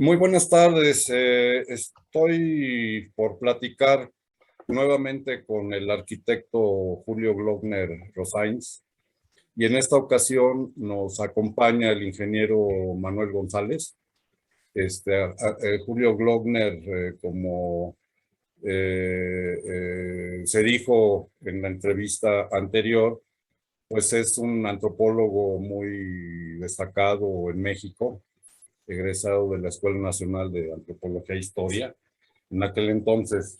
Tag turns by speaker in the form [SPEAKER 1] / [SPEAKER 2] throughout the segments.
[SPEAKER 1] Muy buenas tardes. Estoy por platicar nuevamente con el arquitecto Julio Glockner Rosains y en esta ocasión nos acompaña el ingeniero Manuel González. Julio Glockner, como se dijo en la entrevista anterior, pues es un antropólogo muy destacado en México, egresado de la Escuela Nacional de Antropología e Historia. En aquel entonces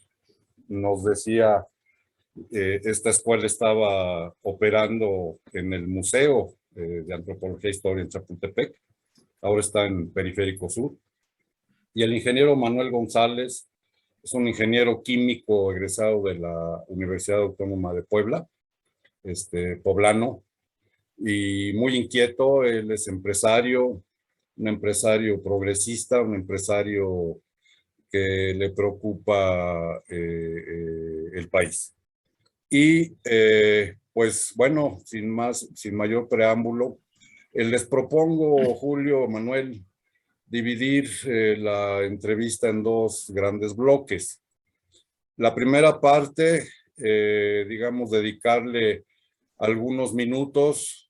[SPEAKER 1] nos decía, esta escuela estaba operando en el Museo de Antropología e Historia en Chapultepec, ahora está en Periférico Sur. Y el ingeniero Manuel González es un ingeniero químico egresado de la Universidad Autónoma de Puebla, poblano, y muy inquieto. Él es empresario, un empresario progresista, un empresario que le preocupa el país. Y pues bueno, sin mayor preámbulo, les propongo, Julio, Manuel, dividir la entrevista en dos grandes bloques. La primera parte, digamos, dedicarle algunos minutos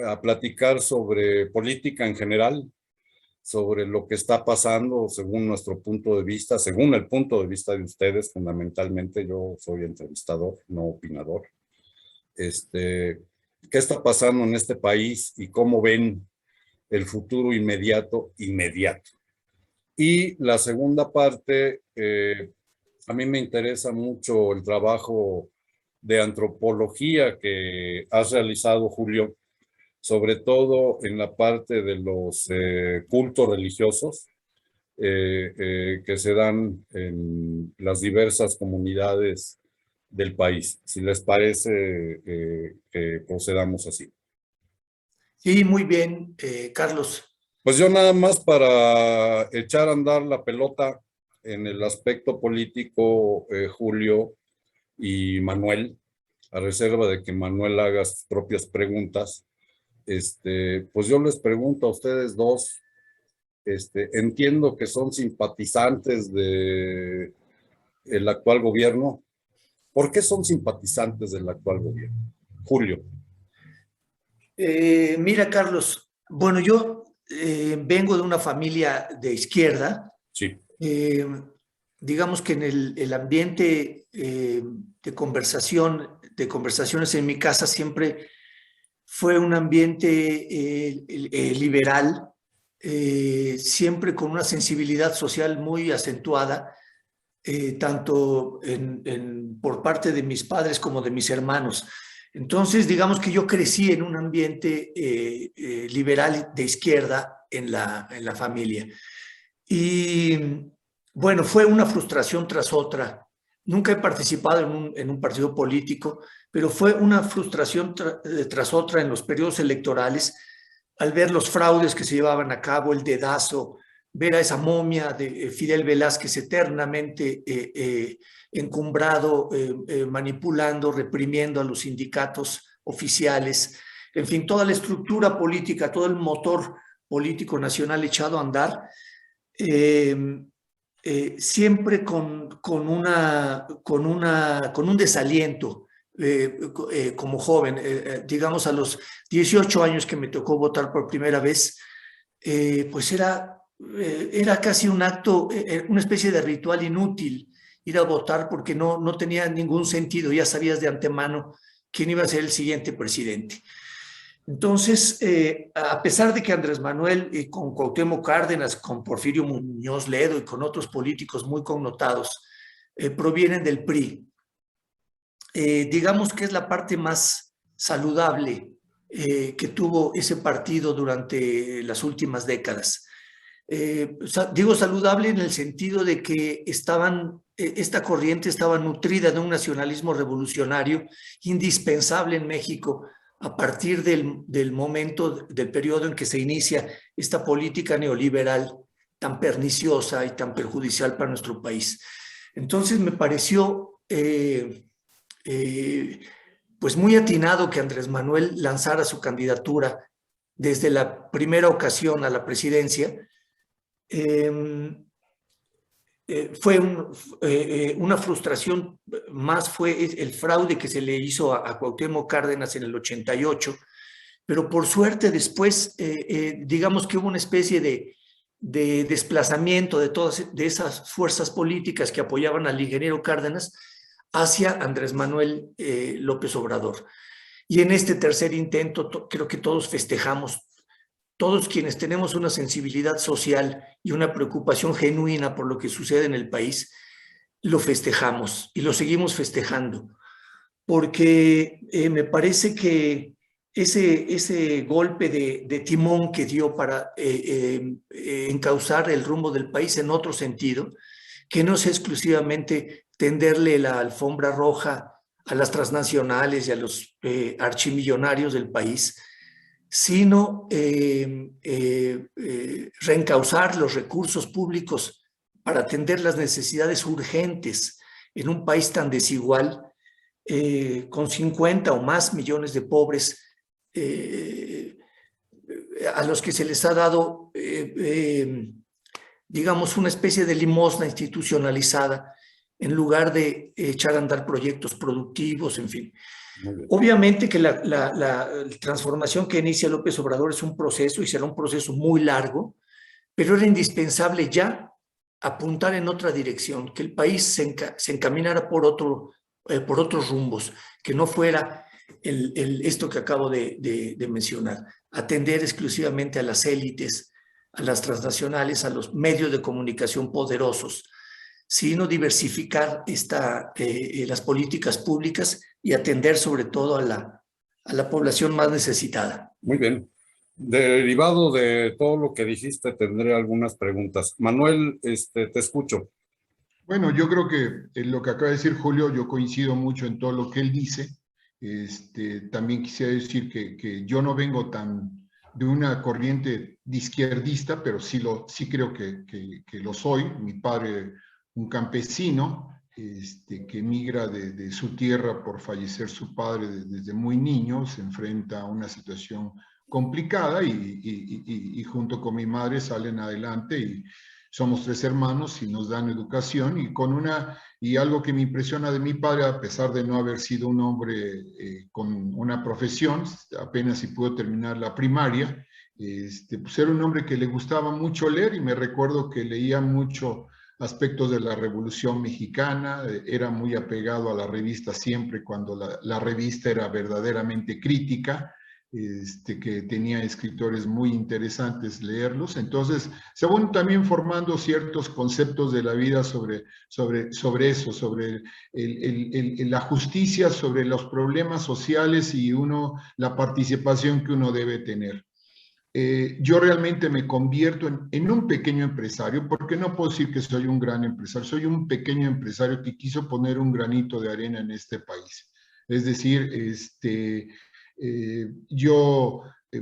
[SPEAKER 1] a platicar sobre política en general, sobre lo que está pasando según nuestro punto de vista, según el punto de vista de ustedes, fundamentalmente. Yo soy entrevistador, no opinador. ¿Qué está pasando en este país y cómo ven el futuro inmediato? Y la segunda parte, a mí me interesa mucho el trabajo de antropología que has realizado, Julio, sobre todo en la parte de los cultos religiosos que se dan en las diversas comunidades del país. Si les parece, que procedamos así.
[SPEAKER 2] Sí, muy bien, Carlos.
[SPEAKER 1] Pues yo nada más para echar a andar la pelota en el aspecto político, Julio y Manuel, a reserva de que Manuel haga sus propias preguntas. Pues yo les pregunto a ustedes dos, entiendo que son simpatizantes de el actual gobierno. ¿Por qué son simpatizantes del actual gobierno? Julio.
[SPEAKER 2] Mira, Carlos, bueno, yo vengo de una familia de izquierda.
[SPEAKER 1] Sí.
[SPEAKER 2] Digamos que en el ambiente de conversaciones en mi casa siempre fue un ambiente liberal, siempre con una sensibilidad social muy acentuada, tanto por parte de mis padres como de mis hermanos. Entonces, digamos que yo crecí en un ambiente liberal de izquierda en la familia. Y bueno, fue una frustración tras otra. Nunca he participado en un partido político, pero fue una frustración tras otra en los periodos electorales, al ver los fraudes que se llevaban a cabo, el dedazo, ver a esa momia de Fidel Velázquez eternamente encumbrado, manipulando, reprimiendo a los sindicatos oficiales, en fin, toda la estructura política, todo el motor político nacional echado a andar, siempre con un desaliento. Como joven, digamos a los 18 años que me tocó votar por primera vez, pues era casi un acto, una especie de ritual inútil ir a votar, porque no tenía ningún sentido. Ya sabías de antemano quién iba a ser el siguiente presidente. Entonces, a pesar de que Andrés Manuel, con Cuauhtémoc Cárdenas, con Porfirio Muñoz Ledo y con otros políticos muy connotados, provienen del PRI, digamos que es la parte más saludable que tuvo ese partido durante las últimas décadas. Digo saludable en el sentido de que esta corriente estaba nutrida de un nacionalismo revolucionario indispensable en México a partir del momento, del periodo en que se inicia esta política neoliberal tan perniciosa y tan perjudicial para nuestro país. Entonces me pareció pues muy atinado que Andrés Manuel lanzara su candidatura desde la primera ocasión a la presidencia, Fue una frustración más, fue el fraude que se le hizo a Cuauhtémoc Cárdenas en el 88, pero por suerte después, digamos que hubo una especie de desplazamiento de todas de esas fuerzas políticas que apoyaban al ingeniero Cárdenas hacia Andrés Manuel López Obrador. Y en este tercer intento creo que todos festejamos, todos quienes tenemos una sensibilidad social y una preocupación genuina por lo que sucede en el país, lo festejamos y lo seguimos festejando, porque me parece que ese golpe de timón que dio para encauzar el rumbo del país en otro sentido, que no es exclusivamente tenderle la alfombra roja a las transnacionales y a los archimillonarios del país, sino reencauzar los recursos públicos para atender las necesidades urgentes en un país tan desigual, con 50 o más millones de pobres, a los que se les ha dado, digamos, una especie de limosna institucionalizada en lugar de echar a andar proyectos productivos, en fin. Obviamente que la transformación que inicia López Obrador es un proceso y será un proceso muy largo, pero era indispensable ya apuntar en otra dirección, que el país se encaminara por otros rumbos, que no fuera esto que acabo de mencionar, atender exclusivamente a las élites, a las transnacionales, a los medios de comunicación poderosos, sino diversificar las políticas públicas y atender sobre todo a la población más necesitada.
[SPEAKER 1] Muy bien. Derivado de todo lo que dijiste, tendré algunas preguntas. Manuel, te escucho.
[SPEAKER 3] Bueno, yo creo que lo que acaba de decir Julio, yo coincido mucho en todo lo que él dice. También quisiera decir que yo no vengo tan de una corriente de izquierdista, pero sí creo que lo soy. Mi padre, un campesino, que emigra de su tierra por fallecer su padre desde muy niño, se enfrenta a una situación complicada y junto con mi madre salen adelante y somos 3 hermanos y nos dan educación y algo que me impresiona de mi padre, a pesar de no haber sido un hombre con una profesión, apenas si pudo terminar la primaria, pues era un hombre que le gustaba mucho leer y me recuerdo que leía mucho aspectos de la Revolución Mexicana, era muy apegado a la revista siempre cuando la revista era verdaderamente crítica, que tenía escritores muy interesantes leerlos. Entonces, se van también formando ciertos conceptos de la vida sobre eso, sobre la justicia, sobre los problemas sociales y la participación que uno debe tener. Yo realmente me convierto en un pequeño empresario, porque no puedo decir que soy un gran empresario, soy un pequeño empresario que quiso poner un granito de arena en este país. Es decir, yo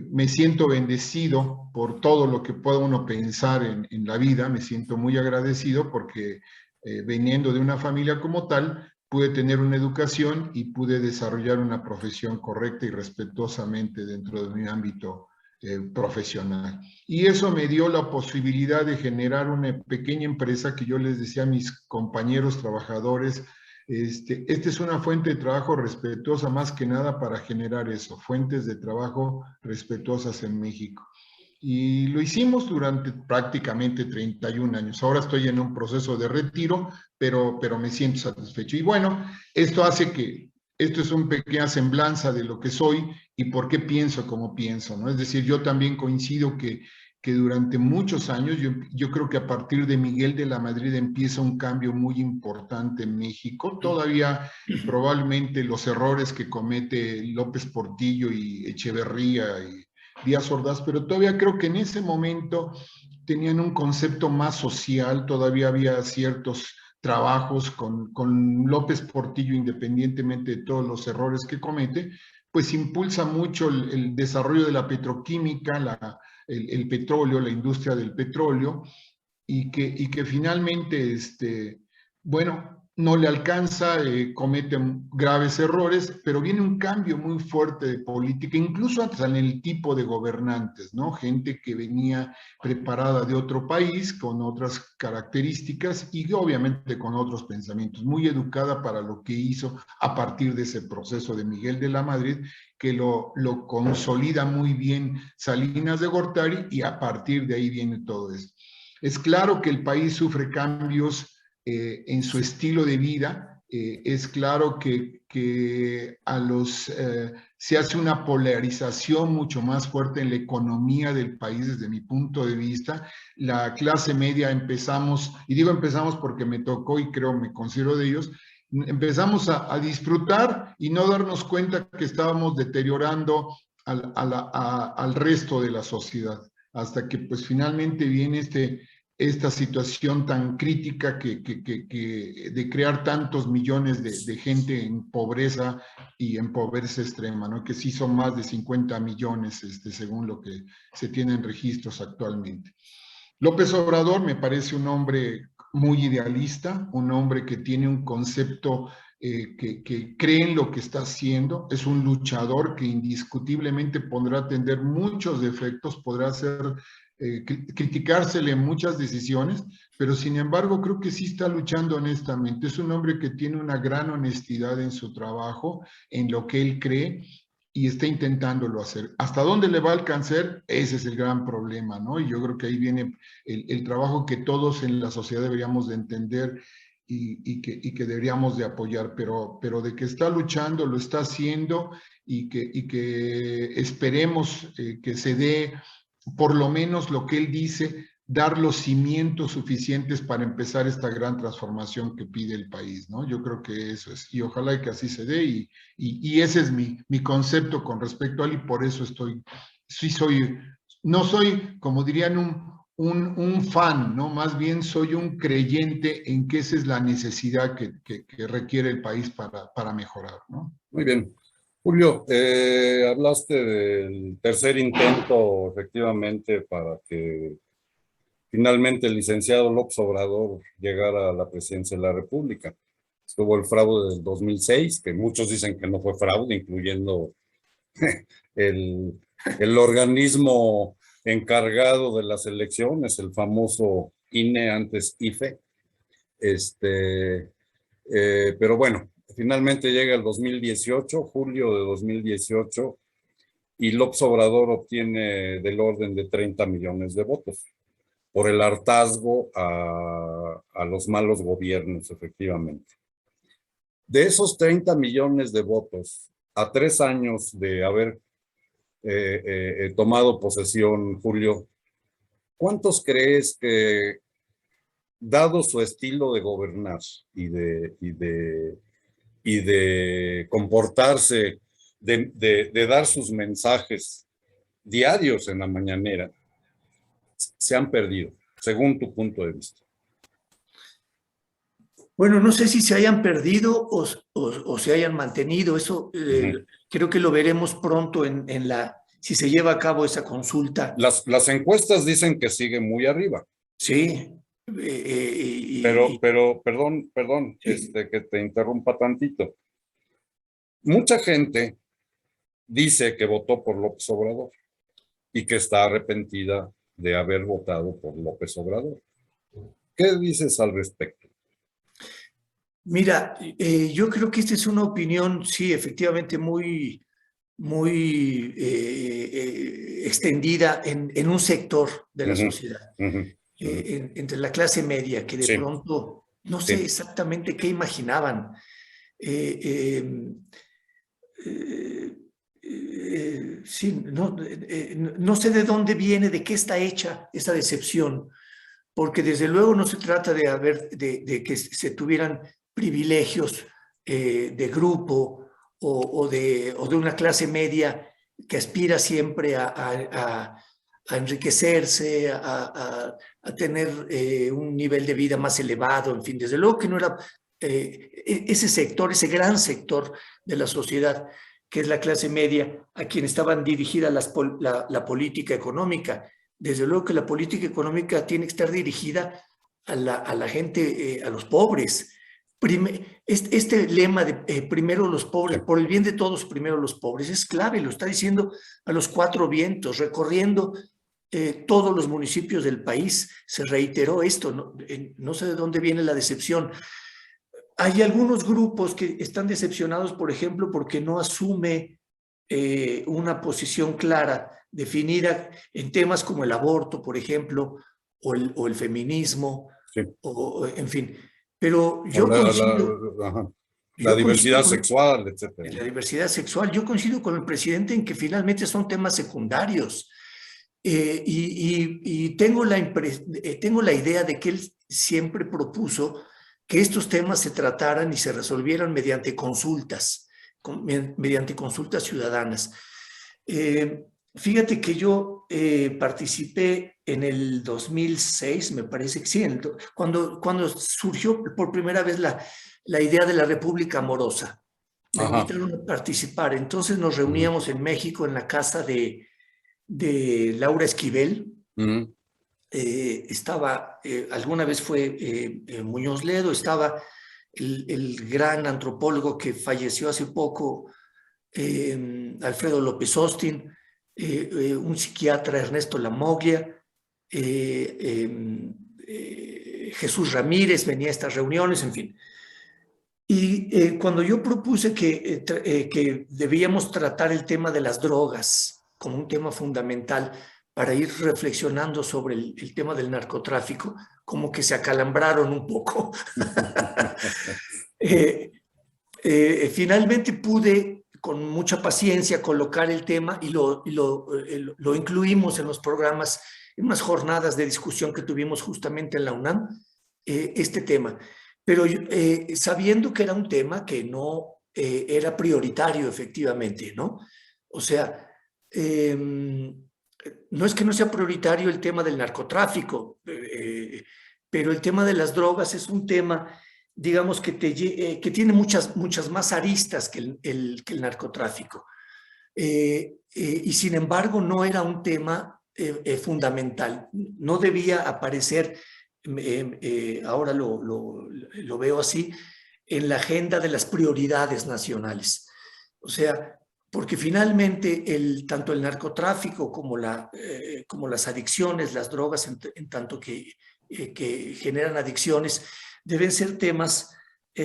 [SPEAKER 3] me siento bendecido por todo lo que pueda uno pensar en la vida, me siento muy agradecido porque viniendo de una familia como tal, pude tener una educación y pude desarrollar una profesión correcta y respetuosamente dentro de mi ámbito profesional. Y eso me dio la posibilidad de generar una pequeña empresa que yo les decía a mis compañeros trabajadores, esta es una fuente de trabajo respetuosa más que nada para generar eso, fuentes de trabajo respetuosas en México. Y lo hicimos durante prácticamente 31 años. Ahora estoy en un proceso de retiro, pero me siento satisfecho. Y bueno, esto hace que, esto es una pequeña semblanza de lo que soy y por qué pienso como pienso, ¿no? Es decir, yo también coincido que durante muchos años, yo creo que a partir de Miguel de la Madrid empieza un cambio muy importante en México. Todavía probablemente los errores que comete López Portillo y Echeverría y Díaz Ordaz, pero todavía creo que en ese momento tenían un concepto más social, todavía había ciertos trabajos con López Portillo, independientemente de todos los errores que comete, pues impulsa mucho el desarrollo de la petroquímica, el petróleo, la industria del petróleo, y que finalmente, bueno, no le alcanza, comete graves errores, pero viene un cambio muy fuerte de política, incluso hasta en el tipo de gobernantes, ¿no? Gente que venía preparada de otro país, con otras características y obviamente con otros pensamientos, muy educada para lo que hizo a partir de ese proceso de Miguel de la Madrid, que lo consolida muy bien Salinas de Gortari, y a partir de ahí viene todo esto. Es claro que el país sufre cambios en su estilo de vida. Es claro que se hace una polarización mucho más fuerte en la economía del país desde mi punto de vista. La clase media empezamos, y digo empezamos porque me tocó y creo me considero de ellos, empezamos a disfrutar y no darnos cuenta que estábamos deteriorando al resto de la sociedad, hasta que pues finalmente viene esta situación tan crítica de crear tantos millones de gente en pobreza y en pobreza extrema, ¿no? Que sí son más de 50 millones, según lo que se tienen registros actualmente. López Obrador me parece un hombre muy idealista, un hombre que tiene un concepto que cree en lo que está haciendo, es un luchador que indiscutiblemente podrá tener muchos defectos, podrá criticársele muchas decisiones, pero sin embargo creo que sí está luchando honestamente. Es un hombre que tiene una gran honestidad en su trabajo, en lo que él cree, y está intentándolo hacer. ¿Hasta dónde le va a alcanzar? Ese es el gran problema, ¿no? Y yo creo que ahí viene el trabajo que todos en la sociedad deberíamos de entender y que deberíamos de apoyar, pero de que está luchando, lo está haciendo, y que esperemos que se dé por lo menos lo que él dice, dar los cimientos suficientes para empezar esta gran transformación que pide el país, ¿no? Yo creo que eso es, y ojalá que así se dé, y ese es mi concepto con respecto a él, y por eso no soy, como dirían, un fan, ¿no? Más bien soy un creyente en que esa es la necesidad que requiere el país para mejorar, ¿no?
[SPEAKER 1] Muy bien. Julio, hablaste del tercer intento, efectivamente, para que finalmente el licenciado López Obrador llegara a la presidencia de la República. Estuvo el fraude del 2006, que muchos dicen que no fue fraude, incluyendo el organismo encargado de las elecciones, el famoso INE, antes IFE. Pero bueno, finalmente llega el 2018, julio de 2018, y López Obrador obtiene del orden de 30 millones de votos por el hartazgo a los malos gobiernos, efectivamente. De esos 30 millones de votos, a 3 años de haber tomado posesión, Julio, ¿cuántos crees que, dado su estilo de gobernar y de comportarse, de dar sus mensajes diarios en la mañanera, se han perdido, según tu punto de vista?
[SPEAKER 2] Bueno, no sé si se hayan perdido o se hayan mantenido. Eso creo que lo veremos pronto si se lleva a cabo esa consulta.
[SPEAKER 1] Las encuestas dicen que sigue muy arriba.
[SPEAKER 2] Sí.
[SPEAKER 1] Pero perdón, sí, que te interrumpa tantito. Mucha gente dice que votó por López Obrador y que está arrepentida de haber votado por López Obrador. ¿Qué dices al respecto?
[SPEAKER 2] Mira, yo creo que esta es una opinión, sí, efectivamente muy extendida en un sector de la sociedad, entre la clase media, que de pronto no sé exactamente qué imaginaban. Sí, no sé de dónde viene, de qué está hecha esa decepción, porque desde luego no se trata de que se tuvieran privilegios de grupo o de una clase media que aspira siempre a enriquecerse, a tener un nivel de vida más elevado, en fin, desde luego que no era ese sector, ese gran sector de la sociedad, que es la clase media, a quien estaban dirigidas la política económica. Desde luego que la política económica tiene que estar dirigida a la gente, a los pobres, Este lema de primero los pobres, por el bien de todos, primero los pobres, es clave, lo está diciendo a los cuatro vientos, recorriendo todos los municipios del país, se reiteró esto, no sé de dónde viene la decepción. Hay algunos grupos que están decepcionados, por ejemplo, porque no asume una posición clara, definida en temas como el aborto, por ejemplo, o el feminismo,
[SPEAKER 1] Sí.
[SPEAKER 2] en fin. Pero yo coincido...
[SPEAKER 1] La diversidad sexual, etcétera.
[SPEAKER 2] La diversidad sexual, yo coincido con el presidente en que finalmente son temas secundarios. Y tengo la idea de que él siempre propuso que estos temas se trataran y se resolvieran mediante consultas ciudadanas. Fíjate que yo participé en el 2006, me parece que sí, cuando surgió por primera vez la idea de la República Amorosa. Me invitaron a participar. Entonces nos reuníamos en México en la casa de Laura Esquivel. Estaba, alguna vez fue Muñoz Ledo, estaba el gran antropólogo que falleció hace poco, Alfredo López Austin, un psiquiatra, Ernesto Lamoglia, Jesús Ramírez venía a estas reuniones, en fin. Y cuando yo propuse que debíamos tratar el tema de las drogas como un tema fundamental para ir reflexionando sobre el tema del narcotráfico, como que se acalambraron un poco. Finalmente pude, con mucha paciencia, colocar el tema y lo incluimos en los programas, en unas jornadas de discusión que tuvimos justamente en la UNAM, este tema. Pero sabiendo que era un tema que no era prioritario, efectivamente, ¿no? O sea, no es que no sea prioritario el tema del narcotráfico, pero el tema de las drogas es un tema, digamos, que tiene muchas más aristas que el narcotráfico. Y sin embargo, no era un tema fundamental. No debía aparecer, ahora lo veo así, en la agenda de las prioridades nacionales. O sea, porque finalmente tanto el narcotráfico como las adicciones, las drogas, en tanto que generan adicciones, deben ser temas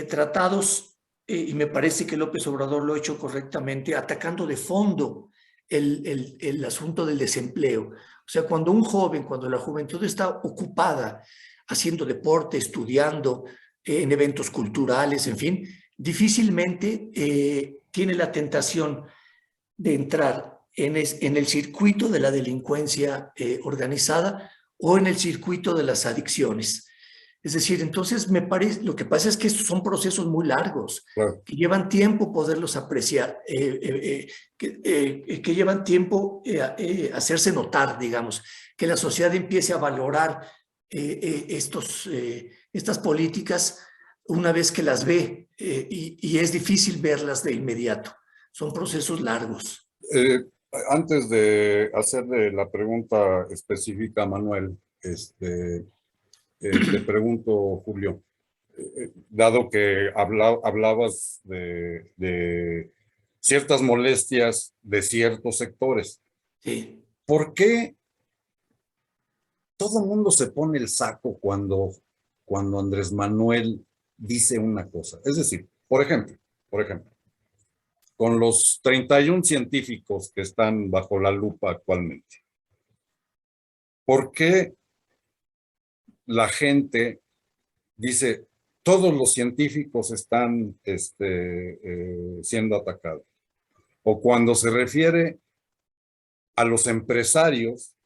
[SPEAKER 2] tratados, y me parece que López Obrador lo ha hecho correctamente, atacando de fondo el asunto del desempleo. O sea, cuando la juventud está ocupada haciendo deporte, estudiando, en eventos culturales, en fin, difícilmente tiene la tentación de entrar en el circuito de la delincuencia organizada o en el circuito de las adicciones. Es decir, entonces lo que pasa es que estos son procesos muy largos, claro, que llevan tiempo poderlos apreciar, que llevan tiempo hacerse notar, digamos, que la sociedad empiece a valorar estas políticas una vez que las ve, y es difícil verlas de inmediato. Son procesos largos.
[SPEAKER 1] Antes de hacerle la pregunta específica a Manuel, te pregunto, Julio, dado que hablabas de ciertas molestias de ciertos sectores,
[SPEAKER 2] sí,
[SPEAKER 1] ¿por qué todo el mundo se pone el saco cuando Andrés Manuel dice una cosa? Es decir, por ejemplo, con los 31 científicos que están bajo la lupa actualmente, ¿por qué la gente dice todos los científicos están siendo atacados? O cuando se refiere a los empresarios,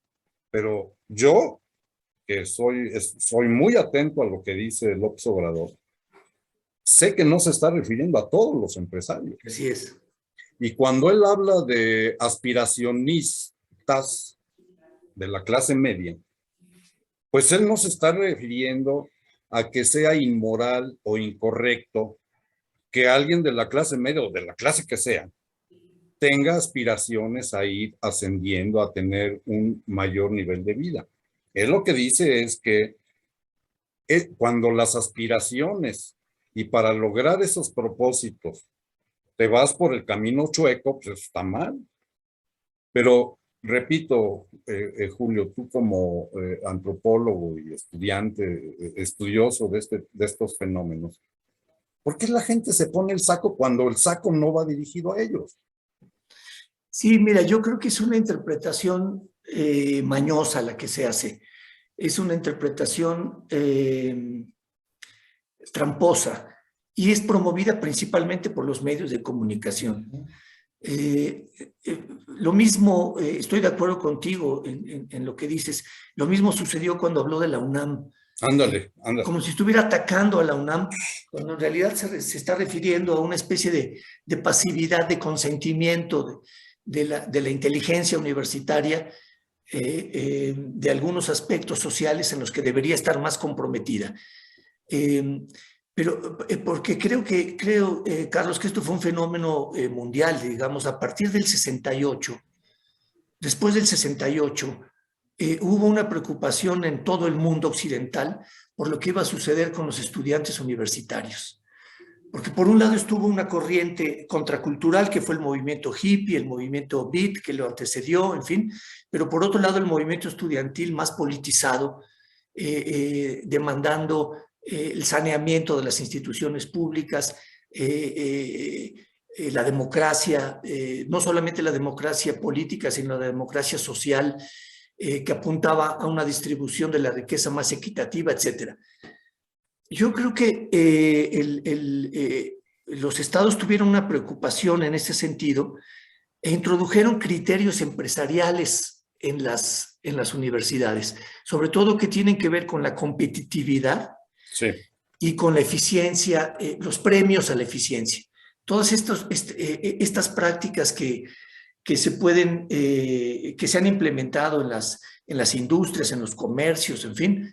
[SPEAKER 1] pero yo, que soy muy atento a lo que dice López Obrador, sé que no se está refiriendo a todos los empresarios.
[SPEAKER 2] Así es.
[SPEAKER 1] Y cuando él habla de aspiracionistas de la clase media, pues él no se está refiriendo a que sea inmoral o incorrecto que alguien de la clase media o de la clase que sea tenga aspiraciones a ir ascendiendo, a tener un mayor nivel de vida. Él lo que dice es que cuando las aspiraciones y para lograr esos propósitos te vas por el camino chueco, pues está mal. Pero repito, Julio, tú como antropólogo y estudiante, estudioso de estos fenómenos, ¿por qué la gente se pone el saco cuando el saco no va dirigido a ellos?
[SPEAKER 2] Sí, mira, yo creo que es una interpretación mañosa la que se hace. Es una interpretación tramposa y es promovida principalmente por los medios de comunicación. Lo mismo, estoy de acuerdo contigo en lo que dices, lo mismo sucedió cuando habló de la UNAM.
[SPEAKER 1] Ándale.
[SPEAKER 2] Como si estuviera atacando a la UNAM, cuando en realidad se está refiriendo a una especie de pasividad, de consentimiento de la inteligencia universitaria, de algunos aspectos sociales en los que debería estar más comprometida. Pero porque creo, Carlos, que esto fue un fenómeno mundial, digamos, a partir del 68. Después del 68, hubo una preocupación en todo el mundo occidental por lo que iba a suceder con los estudiantes universitarios. Porque por un lado estuvo una corriente contracultural que fue el movimiento hippie, el movimiento beat que lo antecedió, en fin, pero por otro lado el movimiento estudiantil más politizado, demandando el saneamiento de las instituciones públicas, la democracia, no solamente la democracia política, sino la democracia social, que apuntaba a una distribución de la riqueza más equitativa, etcétera. Yo creo que los estados tuvieron una preocupación en ese sentido e introdujeron criterios empresariales en las universidades, sobre todo que tienen que ver con la competitividad,
[SPEAKER 1] sí,
[SPEAKER 2] y con la eficiencia, los premios a la eficiencia. Todas estas prácticas que se han implementado en las industrias, en los comercios, en fin,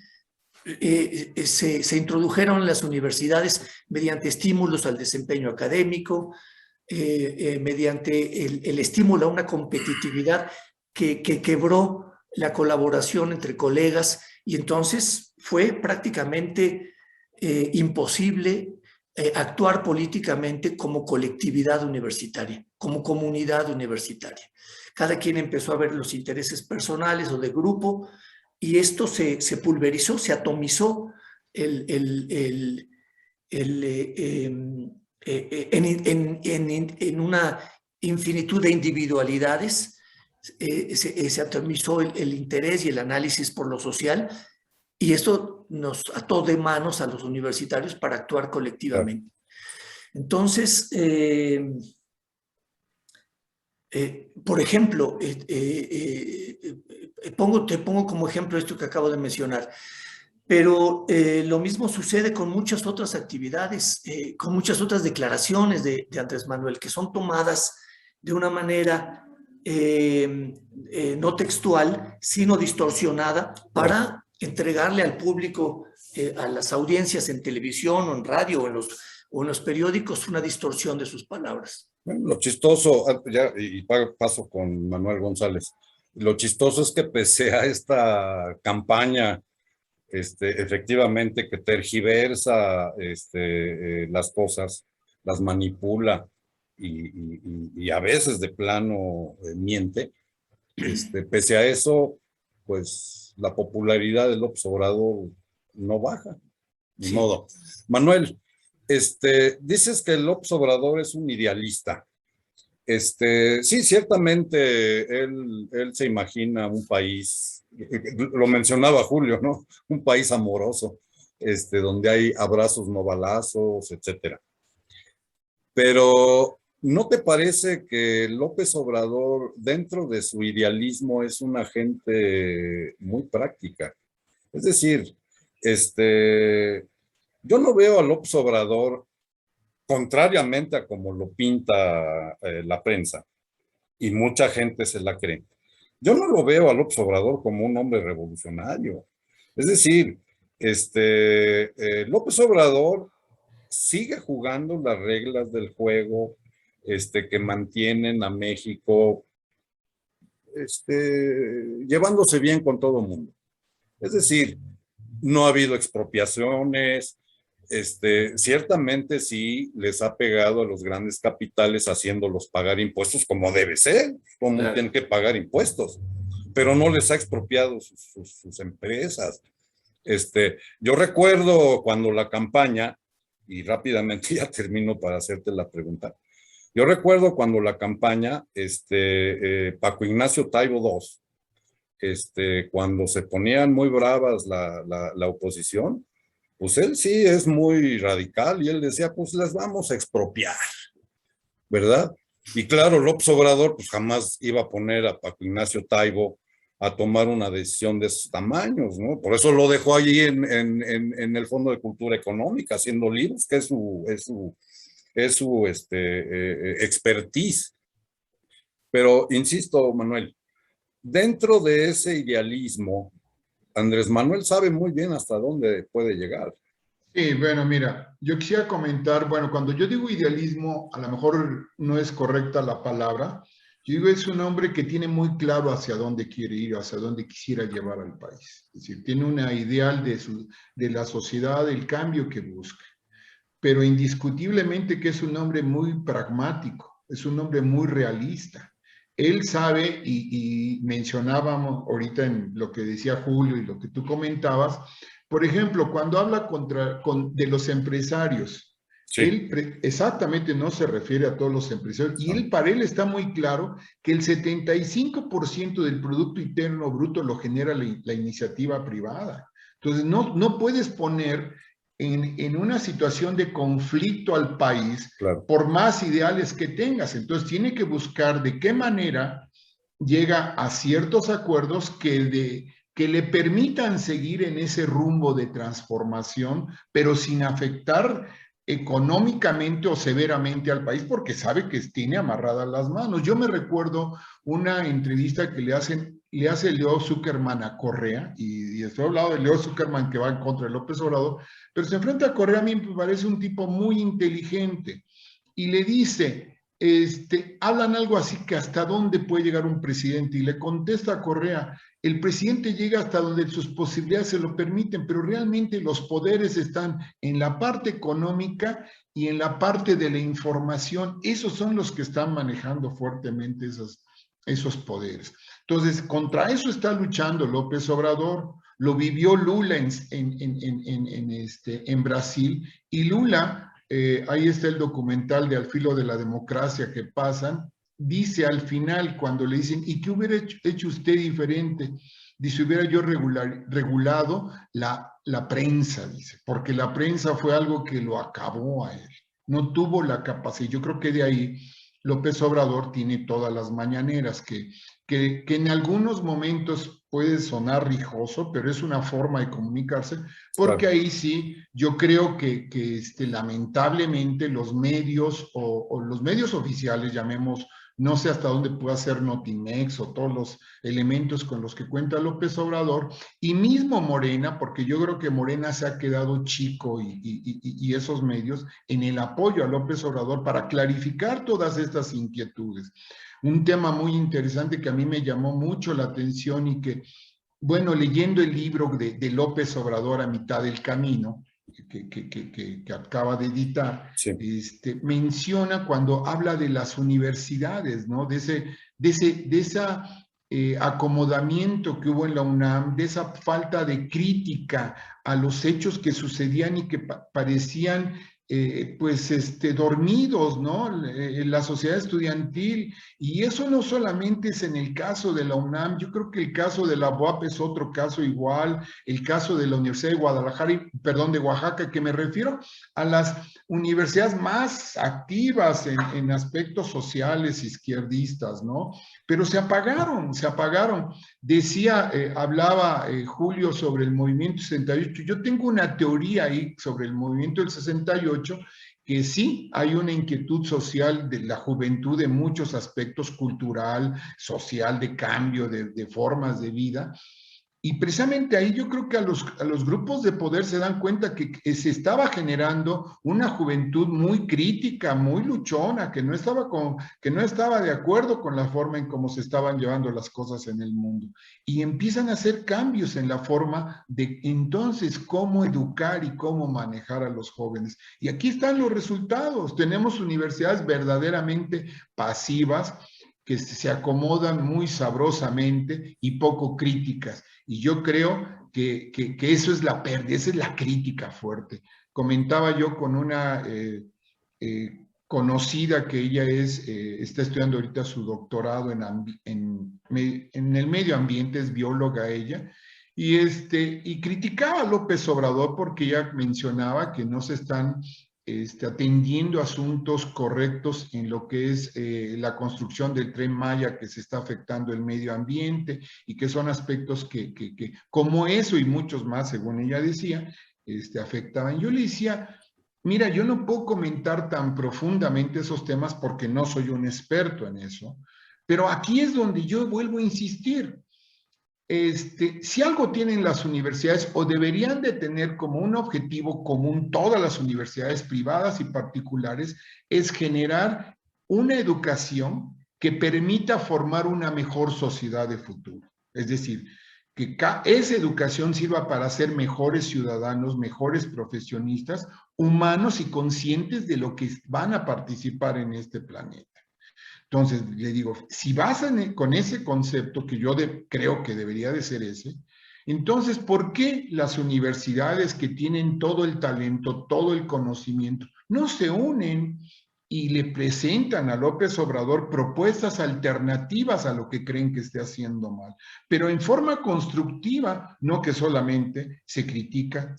[SPEAKER 2] se introdujeron en las universidades mediante estímulos al desempeño académico, mediante el estímulo a una competitividad que quebró la colaboración entre colegas, y entonces fue prácticamente imposible actuar políticamente como colectividad universitaria, como comunidad universitaria. Cada quien empezó a ver los intereses personales o de grupo, y esto se pulverizó, se atomizó en una infinitud de individualidades. Se atomizó el interés y el análisis por lo social, y esto nos ató de manos a los universitarios para actuar colectivamente. Entonces, por ejemplo, te pongo como ejemplo esto que acabo de mencionar, pero lo mismo sucede con muchas otras actividades, con muchas otras declaraciones de Andrés Manuel, que son tomadas de una manera no textual, sino distorsionada, para entregarle al público, a las audiencias en televisión o en radio o en los periódicos, una distorsión de sus palabras.
[SPEAKER 1] Bueno, lo chistoso, ya, y paso con Manuel González, lo chistoso es que pese a esta campaña, efectivamente que tergiversa las cosas, las manipula y a veces de plano miente, pese a eso, pues la popularidad del López Obrador no baja, ni
[SPEAKER 2] Sí.
[SPEAKER 1] modo. Manuel, dices que el López Obrador es un idealista. Sí, ciertamente él se imagina un país, lo mencionaba Julio, ¿no? Un país amoroso, donde hay abrazos, no balazos, etcétera. Pero ¿no te parece que López Obrador, dentro de su idealismo, es una gente muy práctica? Es decir, yo no veo a López Obrador, contrariamente a como lo pinta la prensa, y mucha gente se la cree. Yo no lo veo a López Obrador como un hombre revolucionario. Es decir, López Obrador sigue jugando las reglas del juego que mantienen a México llevándose bien con todo el mundo. Es decir, no ha habido expropiaciones, ciertamente sí les ha pegado a los grandes capitales haciéndolos pagar impuestos como debe ser, como
[SPEAKER 2] Claro.
[SPEAKER 1] tienen que pagar impuestos, pero no les ha expropiado sus empresas. Yo recuerdo cuando la campaña, y rápidamente ya termino para hacerte la pregunta, yo recuerdo cuando la campaña, Paco Ignacio Taibo II, cuando se ponían muy bravas la oposición, pues él sí es muy radical y él decía, pues las vamos a expropiar, ¿verdad? Y claro, López Obrador pues jamás iba a poner a Paco Ignacio Taibo a tomar una decisión de esos tamaños, ¿no? Por eso lo dejó allí en el Fondo de Cultura Económica, haciendo libros, que es su expertise. Pero insisto, Manuel, dentro de ese idealismo, Andrés Manuel sabe muy bien hasta dónde puede llegar.
[SPEAKER 3] Sí, bueno, mira, yo quisiera comentar, bueno, cuando yo digo idealismo, a lo mejor no es correcta la palabra, yo digo es un hombre que tiene muy claro hacia dónde quiere ir, hacia dónde quisiera llevar al país. Es decir, tiene una ideal de la sociedad, del cambio que busca, pero indiscutiblemente que es un hombre muy pragmático, es un hombre muy realista. Él sabe, y mencionábamos ahorita en lo que decía Julio y lo que tú comentabas, por ejemplo, cuando habla de los empresarios,
[SPEAKER 1] Sí.
[SPEAKER 3] exactamente no se refiere a todos los empresarios, y para él está muy claro que el 75% del Producto Interno Bruto lo genera la iniciativa privada. Entonces, no puedes poner en una situación de conflicto al país,
[SPEAKER 1] Claro.
[SPEAKER 3] por más ideales que tengas. Entonces, tiene que buscar de qué manera llega a ciertos acuerdos que le permitan seguir en ese rumbo de transformación, pero sin afectar económicamente o severamente al país, porque sabe que tiene amarradas las manos. Yo me recuerdo una entrevista que le hace Leo Zuckerman a Correa, y estoy hablando de Leo Zuckerman que va en contra de López Obrador, pero se enfrenta a Correa, a mí me parece un tipo muy inteligente, y le dice, hablan algo así que hasta dónde puede llegar un presidente, y le contesta a Correa, el presidente llega hasta donde sus posibilidades se lo permiten, pero realmente los poderes están en la parte económica y en la parte de la información. Esos son los que están manejando fuertemente esos poderes. Entonces, contra eso está luchando López Obrador. Lo vivió Lula en Brasil, y Lula, ahí está el documental de Al filo de la democracia que pasan, dice al final cuando le dicen, ¿y qué hubiera hecho usted diferente? Dice, hubiera yo regulado la prensa, dice, porque la prensa fue algo que lo acabó a él. No tuvo la capacidad. Yo creo que de ahí López Obrador tiene todas las mañaneras, que en algunos momentos puede sonar rijoso, pero es una forma de comunicarse, porque ahí sí, yo creo que lamentablemente los medios o los medios oficiales, llamemos, no sé hasta dónde pueda ser Notimex o todos los elementos con los que cuenta López Obrador, y mismo Morena, porque yo creo que Morena se ha quedado chico y esos medios en el apoyo a López Obrador para clarificar todas estas inquietudes. Un tema muy interesante que a mí me llamó mucho la atención y que, bueno, leyendo el libro de López Obrador a mitad del camino, que acaba de editar,
[SPEAKER 1] Sí.
[SPEAKER 3] menciona cuando habla de las universidades, ¿no? De ese acomodamiento que hubo en la UNAM, de esa falta de crítica a los hechos que sucedían y que parecían dormidos, ¿no? La sociedad estudiantil, y eso no solamente es en el caso de la UNAM, yo creo que el caso de la UAP es otro caso igual, el caso de la Universidad de Guadalajara, perdón, de Oaxaca, que me refiero a las universidades más activas en aspectos sociales, izquierdistas, ¿no? Pero se apagaron. Decía, hablaba Julio sobre el movimiento 68. Yo tengo una teoría ahí sobre el movimiento del 68, que sí hay una inquietud social de la juventud en muchos aspectos, cultural, social, de cambio, de formas de vida, Y precisamente ahí yo creo que a los grupos de poder se dan cuenta que se estaba generando una juventud muy crítica, muy luchona, que no estaba de acuerdo con la forma en cómo se estaban llevando las cosas en el mundo. Y empiezan a hacer cambios en la forma de entonces cómo educar y cómo manejar a los jóvenes. Y aquí están los resultados. Tenemos universidades verdaderamente pasivas, que se acomodan muy sabrosamente y poco críticas. Y yo creo que eso es la pérdida, esa es la crítica fuerte. Comentaba yo con una conocida que ella está estudiando ahorita su doctorado en el medio ambiente, es bióloga ella, y criticaba a López Obrador porque ella mencionaba que no se están atendiendo asuntos correctos en lo que es la construcción del Tren Maya, que se está afectando el medio ambiente y que son aspectos que como eso y muchos más, según ella decía, afectaban. Yo le decía, mira, yo no puedo comentar tan profundamente esos temas porque no soy un experto en eso, pero aquí es donde yo vuelvo a insistir. Si algo tienen las universidades o deberían de tener como un objetivo común todas las universidades privadas y particulares, es generar una educación que permita formar una mejor sociedad de futuro. Es decir, que esa educación sirva para ser mejores ciudadanos, mejores profesionistas, humanos y conscientes de lo que van a participar en este planeta. Entonces, le digo, si vas con ese concepto, que yo creo que debería de ser ese, entonces, ¿por qué las universidades que tienen todo el talento, todo el conocimiento, no se unen y le presentan a López Obrador propuestas alternativas a lo que creen que esté haciendo mal? Pero en forma constructiva, no que solamente se critica,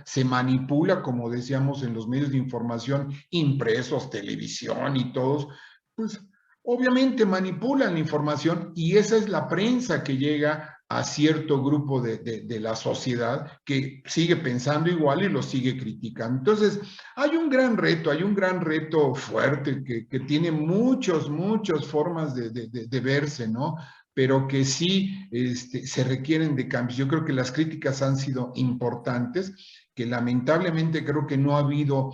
[SPEAKER 3] se manipula, como decíamos en los medios de información, impresos, televisión y todos, pues obviamente manipulan la información y esa es la prensa que llega a cierto grupo de la sociedad que sigue pensando igual y lo sigue criticando. Entonces, hay un gran reto fuerte que tiene muchas formas de verse, ¿no? Pero que sí se requieren de cambios. Yo creo que las críticas han sido importantes, que lamentablemente creo que no ha habido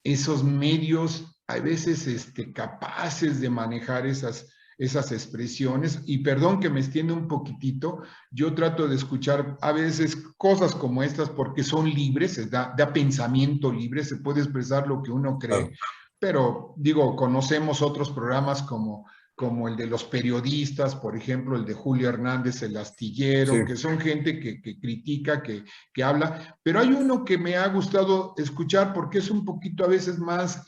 [SPEAKER 3] esos medios a veces capaces de manejar esas expresiones. Y perdón que me extienda un poquitito, yo trato de escuchar a veces cosas como estas porque son libres, da pensamiento libre, se puede expresar lo que uno cree, pero digo, conocemos otros programas como el de los periodistas, por ejemplo, el de Julio Hernández, el astillero, sí, que son gente que critica, que habla, pero hay uno que me ha gustado escuchar porque es un poquito a veces más,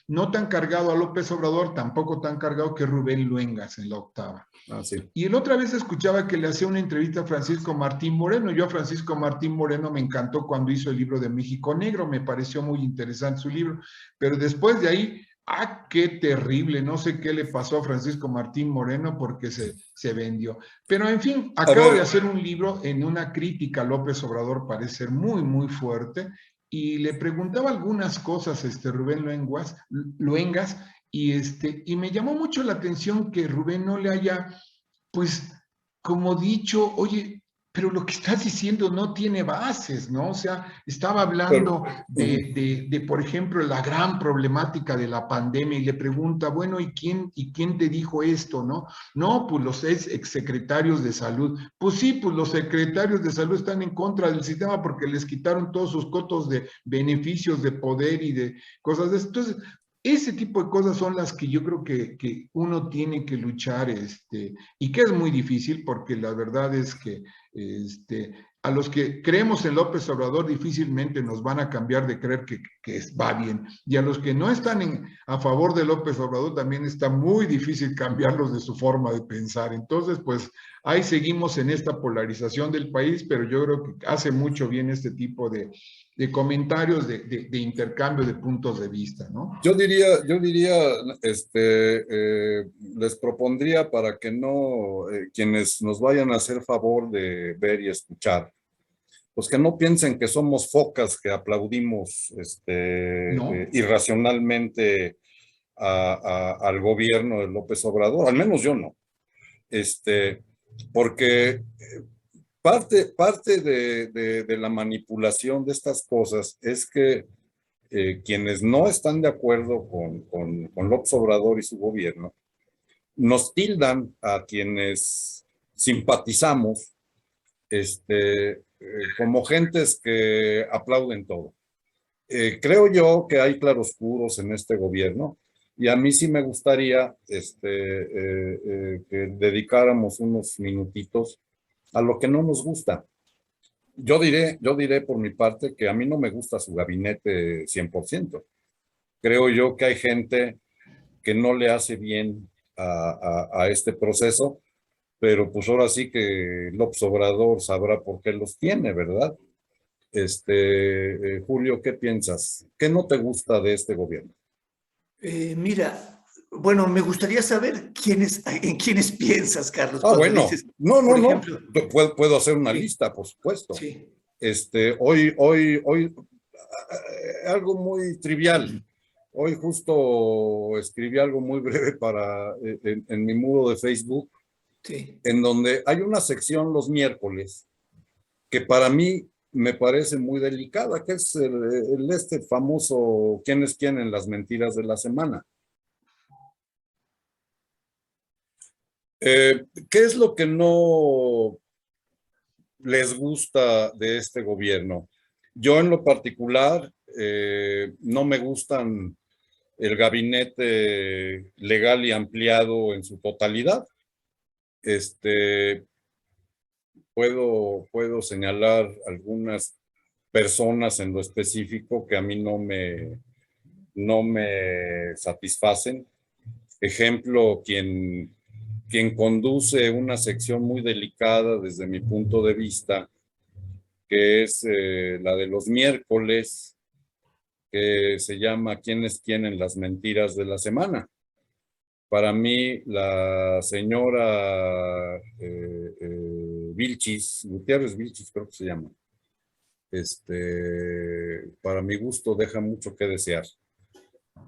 [SPEAKER 3] no tan cargado a López Obrador, tampoco tan cargado, que Rubén Luengas en La Octava.
[SPEAKER 1] Ah, sí.
[SPEAKER 3] Y el otra vez escuchaba que le hacía una entrevista a Francisco Martín Moreno. Yo a Francisco Martín Moreno me encantó cuando hizo el libro de México Negro, me pareció muy interesante su libro, pero después de ahí, qué terrible, no sé qué le pasó a Francisco Martín Moreno porque se vendió. Pero en fin, acabo de hacer un libro en una crítica a López Obrador, parece ser muy, muy fuerte, y le preguntaba algunas cosas Rubén Luengas, y me llamó mucho la atención que Rubén no le haya, pues, como dicho, oye, pero lo que estás diciendo no tiene bases, ¿no? O sea, estaba hablando de, por ejemplo, la gran problemática de la pandemia y le pregunta, bueno, ¿y quién te dijo esto, no? No, pues los exsecretarios de salud. Pues sí, pues los secretarios de salud están en contra del sistema porque les quitaron todos sus cotos de beneficios, de poder y de cosas de eso. Entonces, ese tipo de cosas son las que yo creo que uno tiene que luchar, y que es muy difícil porque la verdad es que a los que creemos en López Obrador difícilmente nos van a cambiar de creer que va bien. Y a los que no están a favor de López Obrador también está muy difícil cambiarlos de su forma de pensar. Entonces, pues ahí seguimos en esta polarización del país, pero yo creo que hace mucho bien este tipo de comentarios, de intercambio de puntos de vista, ¿no?
[SPEAKER 1] Yo diría, les propondría para que no, quienes nos vayan a hacer favor de ver y escuchar, pues que no piensen que somos focas que aplaudimos
[SPEAKER 3] ¿No?
[SPEAKER 1] Irracionalmente al gobierno de López Obrador, al menos yo no, porque parte de la manipulación de estas cosas es que quienes no están de acuerdo con López Obrador y su gobierno, nos tildan a quienes simpatizamos como gentes que aplauden todo. Creo yo que hay claroscuros en este gobierno y a mí sí me gustaría que dedicáramos unos minutitos a lo que no nos gusta. Yo diré por mi parte que a mí no me gusta su gabinete 100%. Creo yo que hay gente que no le hace bien a este proceso, pero pues ahora sí que López Obrador sabrá por qué los tiene, ¿verdad? Julio, ¿qué piensas? ¿Qué no te gusta de este gobierno?
[SPEAKER 2] Mira, bueno, me gustaría saber en quiénes piensas, Carlos,
[SPEAKER 1] Ah,
[SPEAKER 2] cuando
[SPEAKER 1] bueno,
[SPEAKER 2] dices,
[SPEAKER 1] no,
[SPEAKER 2] por ejemplo,
[SPEAKER 1] puedo hacer una
[SPEAKER 2] sí,
[SPEAKER 1] lista, por supuesto.
[SPEAKER 2] sí,
[SPEAKER 1] Hoy, algo muy trivial. Hoy justo escribí algo muy breve en mi muro de Facebook,
[SPEAKER 2] sí.
[SPEAKER 1] en donde hay una sección los miércoles que para mí me parece muy delicada, que es este famoso ¿quién es quién en las mentiras de la semana? ¿Qué es lo que no les gusta de este gobierno? Yo en lo particular no me gustan el gabinete legal y ampliado en su totalidad. Puedo señalar algunas personas en lo específico que a mí no me satisfacen. Ejemplo, quien conduce una sección muy delicada desde mi punto de vista, que es la de los miércoles, que se llama ¿Quién es quién en las mentiras de la semana? Para mí, la señora Vilchis, Gutiérrez Vilchis creo que se llama, para mi gusto deja mucho que desear.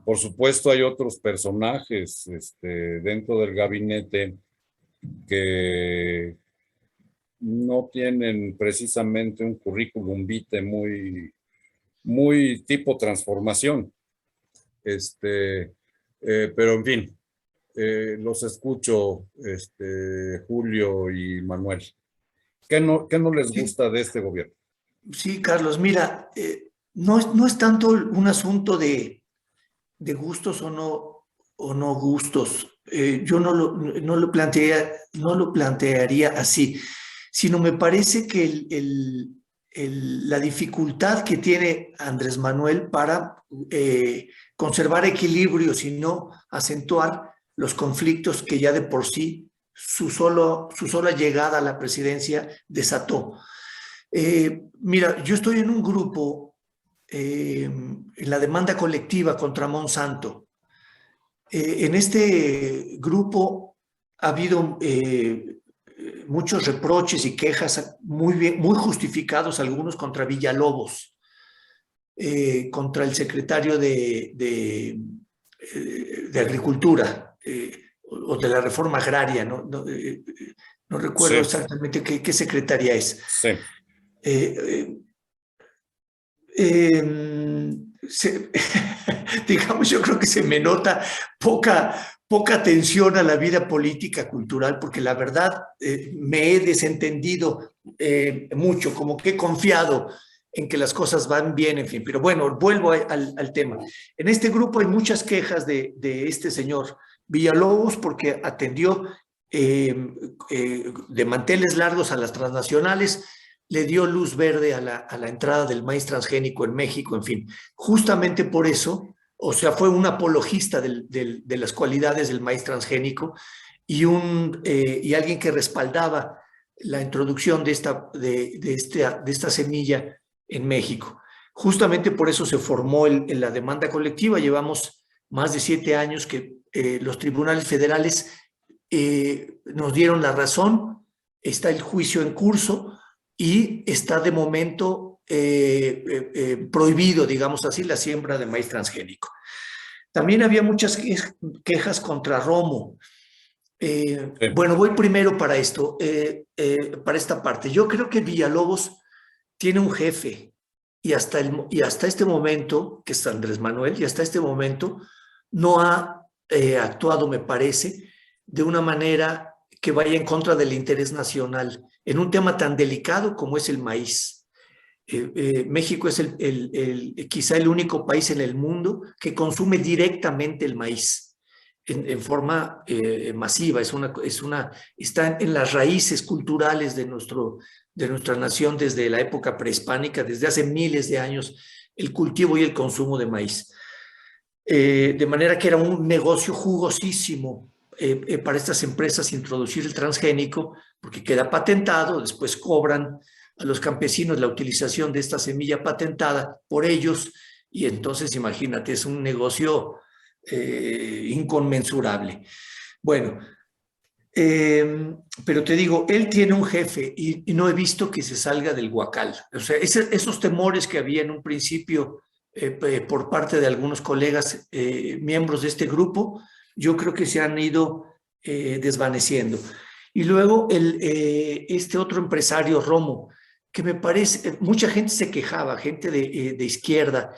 [SPEAKER 1] Por supuesto, hay otros personajes dentro del gabinete que no tienen precisamente un currículum vitae muy tipo transformación. Pero en fin, los escucho, Julio y Manuel. ¿Qué no les
[SPEAKER 2] Sí,
[SPEAKER 1] gusta de este gobierno?
[SPEAKER 2] sí, Carlos, mira, no es tanto un asunto de gustos o no gustos. Yo no lo plantearía así, sino me parece que la dificultad que tiene Andrés Manuel para conservar equilibrios y no acentuar los conflictos que ya de por sí su sola llegada a la presidencia desató. Mira, yo estoy en un grupo en la demanda colectiva contra Monsanto. En este grupo ha habido muchos reproches y quejas muy justificados, algunos contra Villalobos, contra el secretario de Agricultura o de la Reforma Agraria, no recuerdo
[SPEAKER 1] Sí,
[SPEAKER 2] exactamente qué secretaria es.
[SPEAKER 1] sí.
[SPEAKER 2] Eh, eh, se, digamos, yo creo que se me nota poca atención a la vida política cultural, porque la verdad me he desentendido mucho, como que he confiado en que las cosas van bien, en fin. Pero bueno, vuelvo al tema. En este grupo hay muchas quejas de este señor Villalobos porque atendió de manteles largos a las transnacionales, le dio luz verde a la entrada del maíz transgénico en México, en fin. Justamente por eso, o sea, fue un apologista de las cualidades del maíz transgénico y alguien que respaldaba la introducción de esta semilla en México. Justamente por eso se formó la demanda colectiva. Llevamos más de 7 años que los tribunales federales nos dieron la razón, está el juicio en curso y está de momento prohibido, digamos así, la siembra de maíz transgénico. También había muchas quejas contra Romo.
[SPEAKER 1] Sí.
[SPEAKER 2] Bueno, voy primero para esto, para esta parte. Yo creo que Villalobos tiene un jefe y hasta este momento, que es Andrés Manuel, y hasta este momento no ha actuado, me parece, de una manera que vaya en contra del interés nacional en un tema tan delicado como es el maíz. México es quizá el único país en el mundo que consume directamente el maíz en forma masiva. Está en las raíces culturales de nuestra nación desde la época prehispánica, desde hace miles de años, el cultivo y el consumo de maíz. De manera que era un negocio jugosísimo para estas empresas introducir el transgénico, porque queda patentado, después cobran a los campesinos la utilización de esta semilla patentada por ellos, y entonces imagínate, es un negocio inconmensurable. Bueno, pero te digo, él tiene un jefe y no he visto que se salga del huacal. O sea, esos temores que había en un principio por parte de algunos colegas miembros de este grupo, yo creo que se han ido desvaneciendo. Y luego este otro empresario, Romo, que me parece, mucha gente se quejaba, gente de izquierda,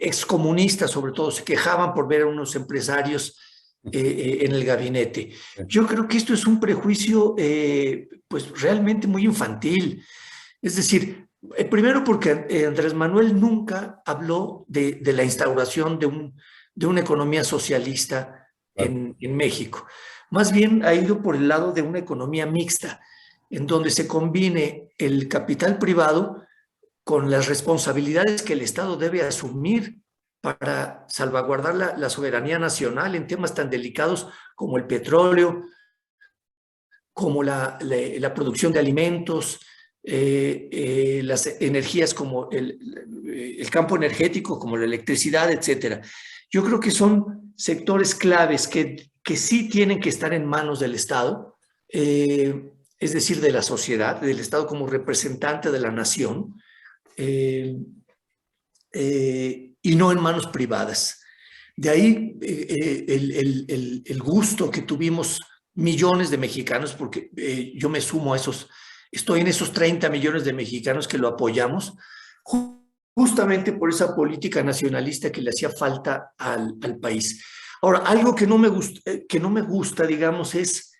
[SPEAKER 2] excomunistas sobre todo, se quejaban por ver a unos empresarios en el gabinete. Yo creo que esto es un prejuicio pues realmente muy infantil. Es decir, primero porque Andrés Manuel nunca habló de la instauración de una economía socialista en México. Más bien ha ido por el lado de una economía mixta, en donde se combine el capital privado con las responsabilidades que el Estado debe asumir para salvaguardar la soberanía nacional en temas tan delicados como el petróleo, como la producción de alimentos, las energías como el campo energético, como la electricidad, etcétera. Yo creo que son sectores claves que sí tienen que estar en manos del Estado, es decir, de la sociedad, del Estado como representante de la nación, y no en manos privadas. De ahí el gusto que tuvimos millones de mexicanos, porque yo me sumo a estoy en esos 30 millones de mexicanos que lo apoyamos, justamente por esa política nacionalista que le hacía falta al país. Ahora, algo que no me gusta, digamos, es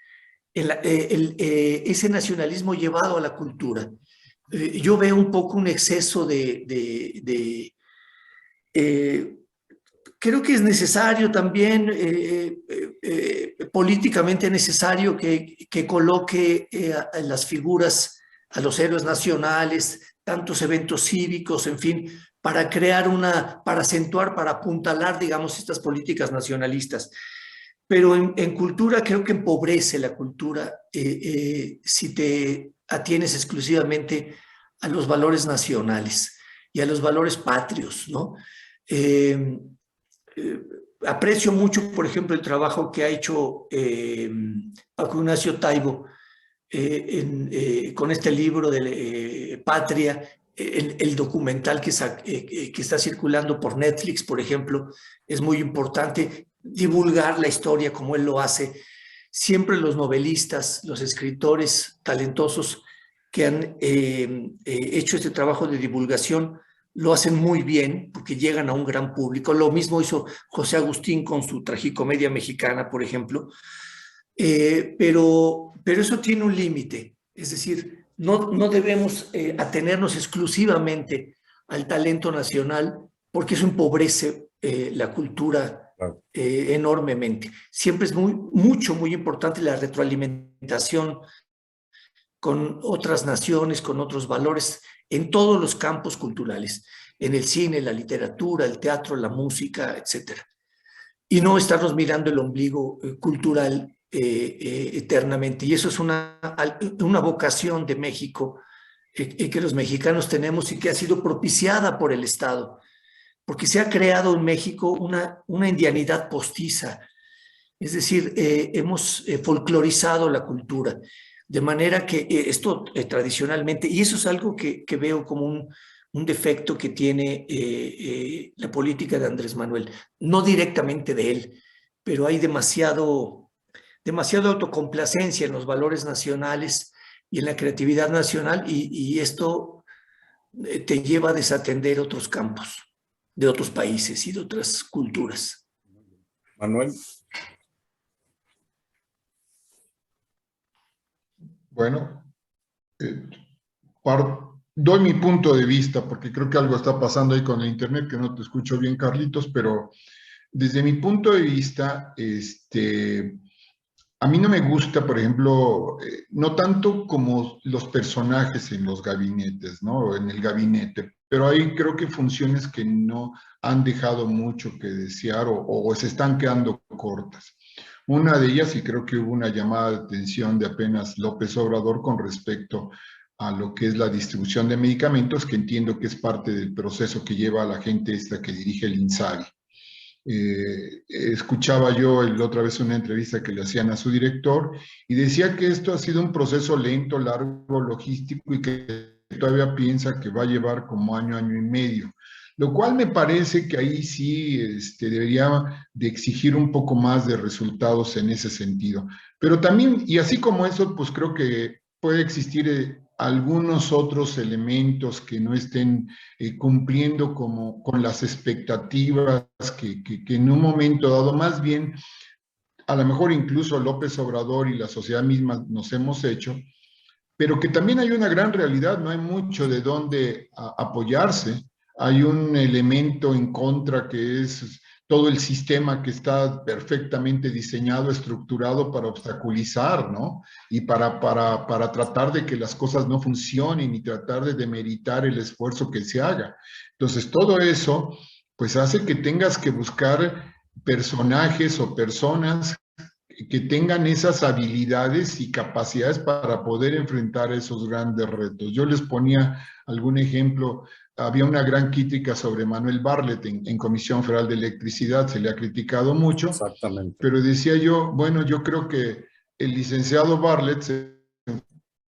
[SPEAKER 2] ese nacionalismo llevado a la cultura. Yo veo un poco un exceso creo que es necesario también, políticamente necesario que coloque a las figuras, a los héroes nacionales, tantos eventos cívicos, en fin, para crear para acentuar, para apuntalar, digamos, estas políticas nacionalistas. Pero en cultura creo que empobrece la cultura si te atienes exclusivamente a los valores nacionales y a los valores patrios, ¿no? Aprecio mucho, por ejemplo, el trabajo que ha hecho Paco Ignacio Taibo con este libro de Patria, el documental que está circulando por Netflix, por ejemplo. Es muy importante divulgar la historia como él lo hace. Siempre los novelistas, los escritores talentosos que han hecho este trabajo de divulgación lo hacen muy bien porque llegan a un gran público. Lo mismo hizo José Agustín con su tragicomedia mexicana, por ejemplo. Pero eso tiene un límite. Es decir, no debemos atenernos exclusivamente al talento nacional porque eso empobrece la cultura enormemente. Siempre es muy importante la retroalimentación con otras naciones, con otros valores, en todos los campos culturales, en el cine, la literatura, el teatro, la música, etcétera. Y no estarnos mirando el ombligo cultural eternamente. Y eso es una vocación de México que los mexicanos tenemos y que ha sido propiciada por el Estado, porque se ha creado en México una indianidad postiza. Es decir, hemos folclorizado la cultura, de manera que esto tradicionalmente, y eso es algo que veo como un defecto que tiene la política de Andrés Manuel, no directamente de él, pero hay demasiada autocomplacencia en los valores nacionales y en la creatividad nacional, y esto te lleva a desatender otros campos de otros países y de otras culturas.
[SPEAKER 1] Manuel.
[SPEAKER 3] Bueno, doy mi punto de vista, porque creo que algo está pasando ahí con el internet, que no te escucho bien, Carlitos, pero desde mi punto de vista, a mí no me gusta, por ejemplo, no tanto como los personajes en los gabinetes, ¿no? O en el gabinete, pero hay creo que funciones que no han dejado mucho que desear o se están quedando cortas. Una de ellas, y creo que hubo una llamada de atención de apenas López Obrador con respecto a lo que es la distribución de medicamentos, que entiendo que es parte del proceso que lleva a la gente esta que dirige el INSABI. Escuchaba yo la otra vez una entrevista que le hacían a su director y decía que esto ha sido un proceso lento, largo, logístico y que todavía piensa que va a llevar como año, año y medio. Lo cual me parece que ahí sí debería de exigir un poco más de resultados en ese sentido. Pero también, y así como eso, pues creo que puede existir algunos otros elementos que no estén cumpliendo con las expectativas que en un momento dado, más bien, a lo mejor incluso López Obrador y la sociedad misma nos hemos hecho, pero que también hay una gran realidad, no hay mucho de dónde apoyarse. Hay un elemento en contra que es todo el sistema que está perfectamente diseñado, estructurado para obstaculizar, ¿no? Y para tratar de que las cosas no funcionen y tratar de demeritar el esfuerzo que se haga. Entonces, todo eso, pues hace que tengas que buscar personajes o personas que tengan esas habilidades y capacidades para poder enfrentar esos grandes retos. Yo les ponía algún ejemplo, había una gran crítica sobre Manuel Bartlett en Comisión Federal de Electricidad, se le ha criticado mucho.
[SPEAKER 1] Exactamente.
[SPEAKER 3] Pero decía yo, bueno, yo creo que el licenciado Bartlett se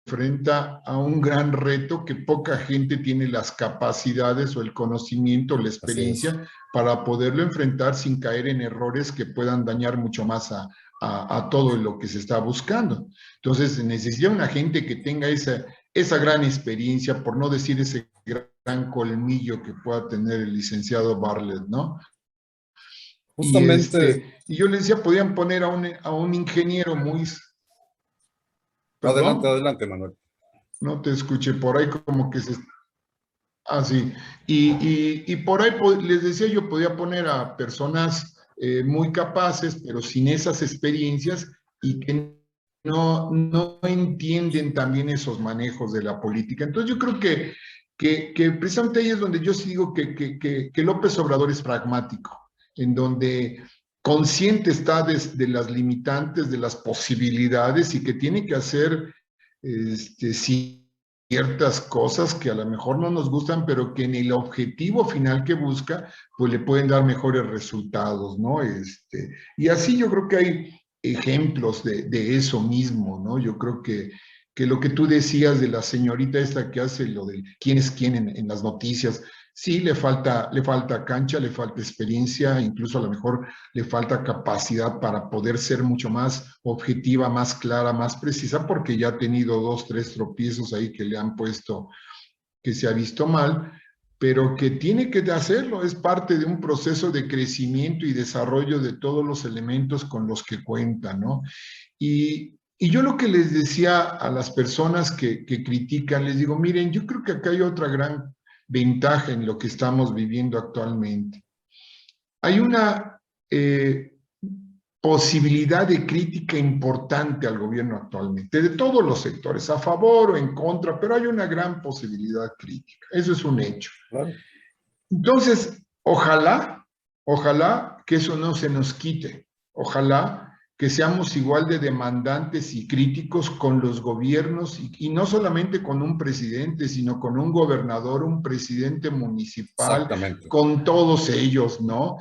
[SPEAKER 3] enfrenta a un gran reto que poca gente tiene las capacidades o el conocimiento, la experiencia para poderlo enfrentar sin caer en errores que puedan dañar mucho más a todo lo que se está buscando. Entonces, necesita una gente que tenga esa gran experiencia, por no decir ese gran colmillo que pueda tener el licenciado Bartlett, ¿no?
[SPEAKER 1] Justamente.
[SPEAKER 3] Y yo le decía, podían poner a un ingeniero muy...
[SPEAKER 1] Adelante,
[SPEAKER 3] ¿Perdón?
[SPEAKER 1] adelante, Manuel.
[SPEAKER 3] No te escuché, por ahí como que se... Ah, sí. Y por ahí les decía yo, podía poner a personas muy capaces, pero sin esas experiencias y que no entienden también esos manejos de la política. Entonces yo creo que precisamente ahí es donde yo sí digo que López Obrador es pragmático, en donde consciente está de las limitantes, de las posibilidades y que tiene que hacer ciertas cosas que a lo mejor no nos gustan, pero que en el objetivo final que busca, pues le pueden dar mejores resultados, ¿no? Y así yo creo que hay ejemplos de eso mismo, ¿no? Yo creo que lo que tú decías de la señorita esta que hace lo de quién es quién en las noticias, sí le falta cancha, le falta experiencia, incluso a lo mejor le falta capacidad para poder ser mucho más objetiva, más clara, más precisa, porque ya ha tenido 2, 3 tropiezos ahí que le han puesto, que se ha visto mal, pero que tiene que hacerlo, es parte de un proceso de crecimiento y desarrollo de todos los elementos con los que cuenta, ¿no? Y yo lo que les decía a las personas que critican, les digo, miren, yo creo que acá hay otra gran ventaja en lo que estamos viviendo actualmente. Hay una posibilidad de crítica importante al gobierno actualmente, de todos los sectores, a favor o en contra, pero hay una gran posibilidad crítica. Eso es un hecho.
[SPEAKER 1] Claro.
[SPEAKER 3] Entonces, ojalá que eso no se nos quite. Ojalá que seamos igual de demandantes y críticos con los gobiernos y no solamente con un presidente, sino con un gobernador, un presidente municipal, con todos ellos, ¿no?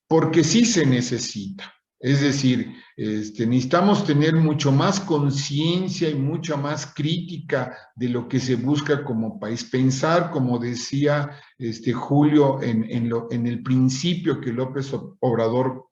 [SPEAKER 3] Porque sí se necesita. Es decir, necesitamos tener mucho más conciencia y mucha más crítica de lo que se busca como país. Pensar, como decía Julio, en el principio que López Obrador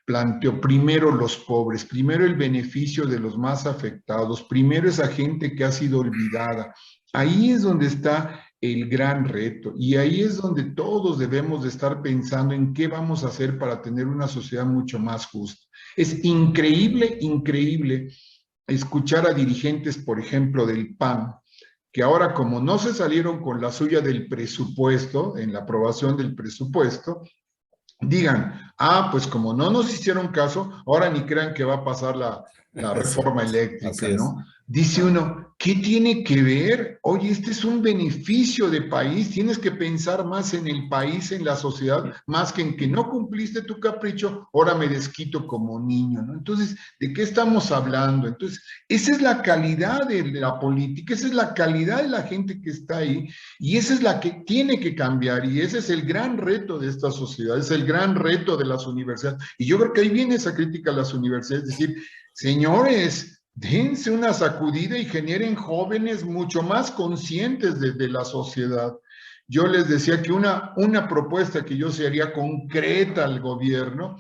[SPEAKER 3] planteó, primero los pobres, primero el beneficio de los más afectados, primero esa gente que ha sido olvidada. Ahí es donde está el gran reto, y ahí es donde todos debemos de estar pensando en qué vamos a hacer para tener una sociedad mucho más justa. Es increíble, increíble escuchar a dirigentes, por ejemplo, del PAN, que ahora como no se salieron con la suya del presupuesto, en la aprobación del presupuesto, digan, pues como no nos hicieron caso, ahora ni crean que va a pasar la reforma eléctrica, ¿no? Dice uno, ¿qué tiene que ver? Oye, este es un beneficio de país, tienes que pensar más en el país, en la sociedad, más que en que no cumpliste tu capricho, ahora me desquito como niño, ¿no? Entonces, ¿de qué estamos hablando? Entonces, esa es la calidad de la política, esa es la calidad de la gente que está ahí, y esa es la que tiene que cambiar, y ese es el gran reto de esta sociedad, es el gran reto de las universidades. Y yo creo que ahí viene esa crítica a las universidades, es decir, señores, dense una sacudida y generen jóvenes mucho más conscientes de la sociedad. Yo les decía que una propuesta que yo sería concreta al gobierno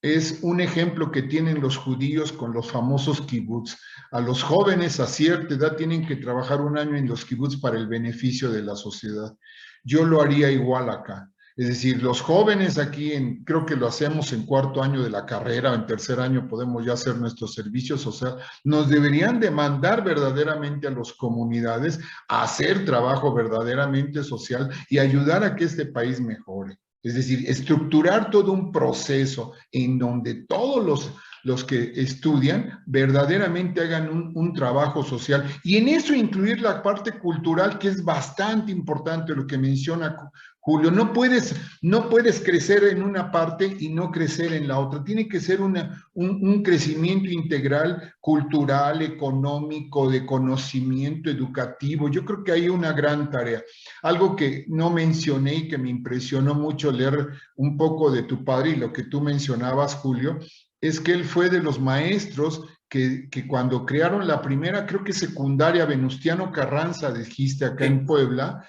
[SPEAKER 3] es un ejemplo que tienen los judíos con los famosos kibutz. A los jóvenes a cierta edad tienen que trabajar un año en los kibutz para el beneficio de la sociedad. Yo lo haría igual acá. Es decir, los jóvenes aquí, creo que lo hacemos en cuarto año de la carrera o en tercer año podemos ya hacer nuestro servicio social, nos deberían demandar verdaderamente a las comunidades a hacer trabajo verdaderamente social y ayudar a que este país mejore. Es decir, estructurar todo un proceso en donde todos los que estudian verdaderamente hagan un trabajo social y en eso incluir la parte cultural que es bastante importante, lo que menciona Julio. No puedes crecer en una parte y no crecer en la otra. Tiene que ser un crecimiento integral, cultural, económico, de conocimiento, educativo. Yo creo que hay una gran tarea. Algo que no mencioné y que me impresionó mucho leer un poco de tu padre y lo que tú mencionabas, Julio, es que él fue de los maestros que cuando crearon la primera, creo que secundaria, Venustiano Carranza, dijiste acá en Puebla,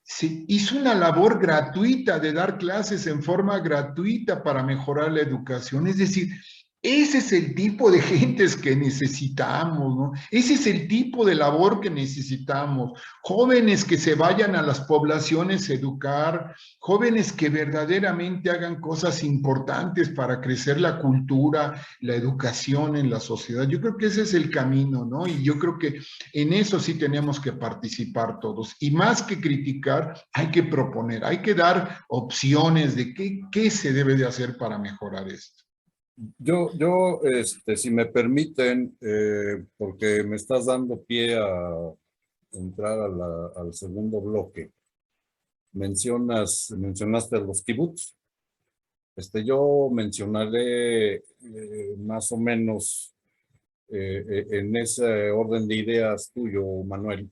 [SPEAKER 3] se hizo una labor gratuita de dar clases en forma gratuita para mejorar la educación. Es decir, ese es el tipo de gentes que necesitamos, ¿no? Ese es el tipo de labor que necesitamos. Jóvenes que se vayan a las poblaciones a educar, jóvenes que verdaderamente hagan cosas importantes para crecer la cultura, la educación en la sociedad. Yo creo que ese es el camino, ¿no? Y yo creo que en eso sí tenemos que participar todos. Y más que criticar, hay que proponer, hay que dar opciones de qué se debe de hacer para mejorar esto.
[SPEAKER 1] Yo si me permiten, porque me estás dando pie a entrar al segundo bloque. Mencionaste a los kibbutz. Yo mencionaré más o menos en ese orden de ideas tuyo, Manuel,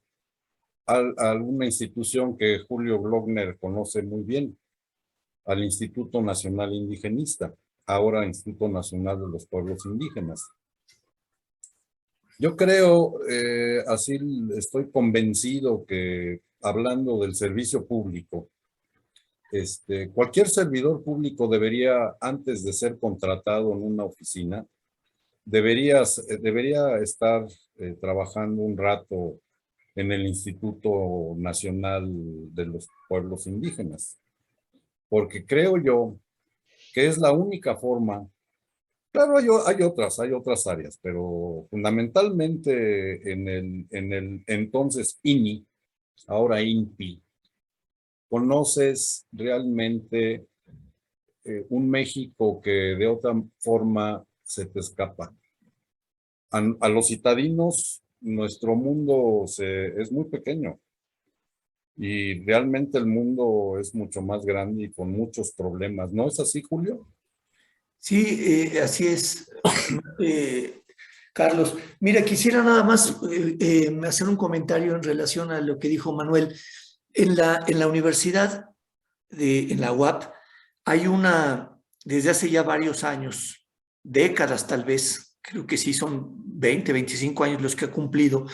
[SPEAKER 1] alguna institución que Julio Glockner conoce muy bien, al Instituto Nacional Indigenista, ahora Instituto Nacional de los Pueblos Indígenas. Yo creo, así estoy convencido que hablando del servicio público, cualquier servidor público debería, antes de ser contratado en una oficina, debería estar trabajando un rato en el Instituto Nacional de los Pueblos Indígenas, porque creo yo que es la única forma. Claro, hay otras áreas, pero fundamentalmente en el entonces INI, ahora INPI, conoces realmente un México que de otra forma se te escapa. A los citadinos, nuestro mundo es muy pequeño y realmente el mundo es mucho más grande y con muchos problemas. ¿No es así, Julio?
[SPEAKER 2] Sí, así es, Carlos. Mira, quisiera nada más hacer un comentario en relación a lo que dijo Manuel. En la universidad, en la UAP, hay desde hace ya varios años, décadas tal vez, creo que sí son 20, 25 años los que ha cumplido,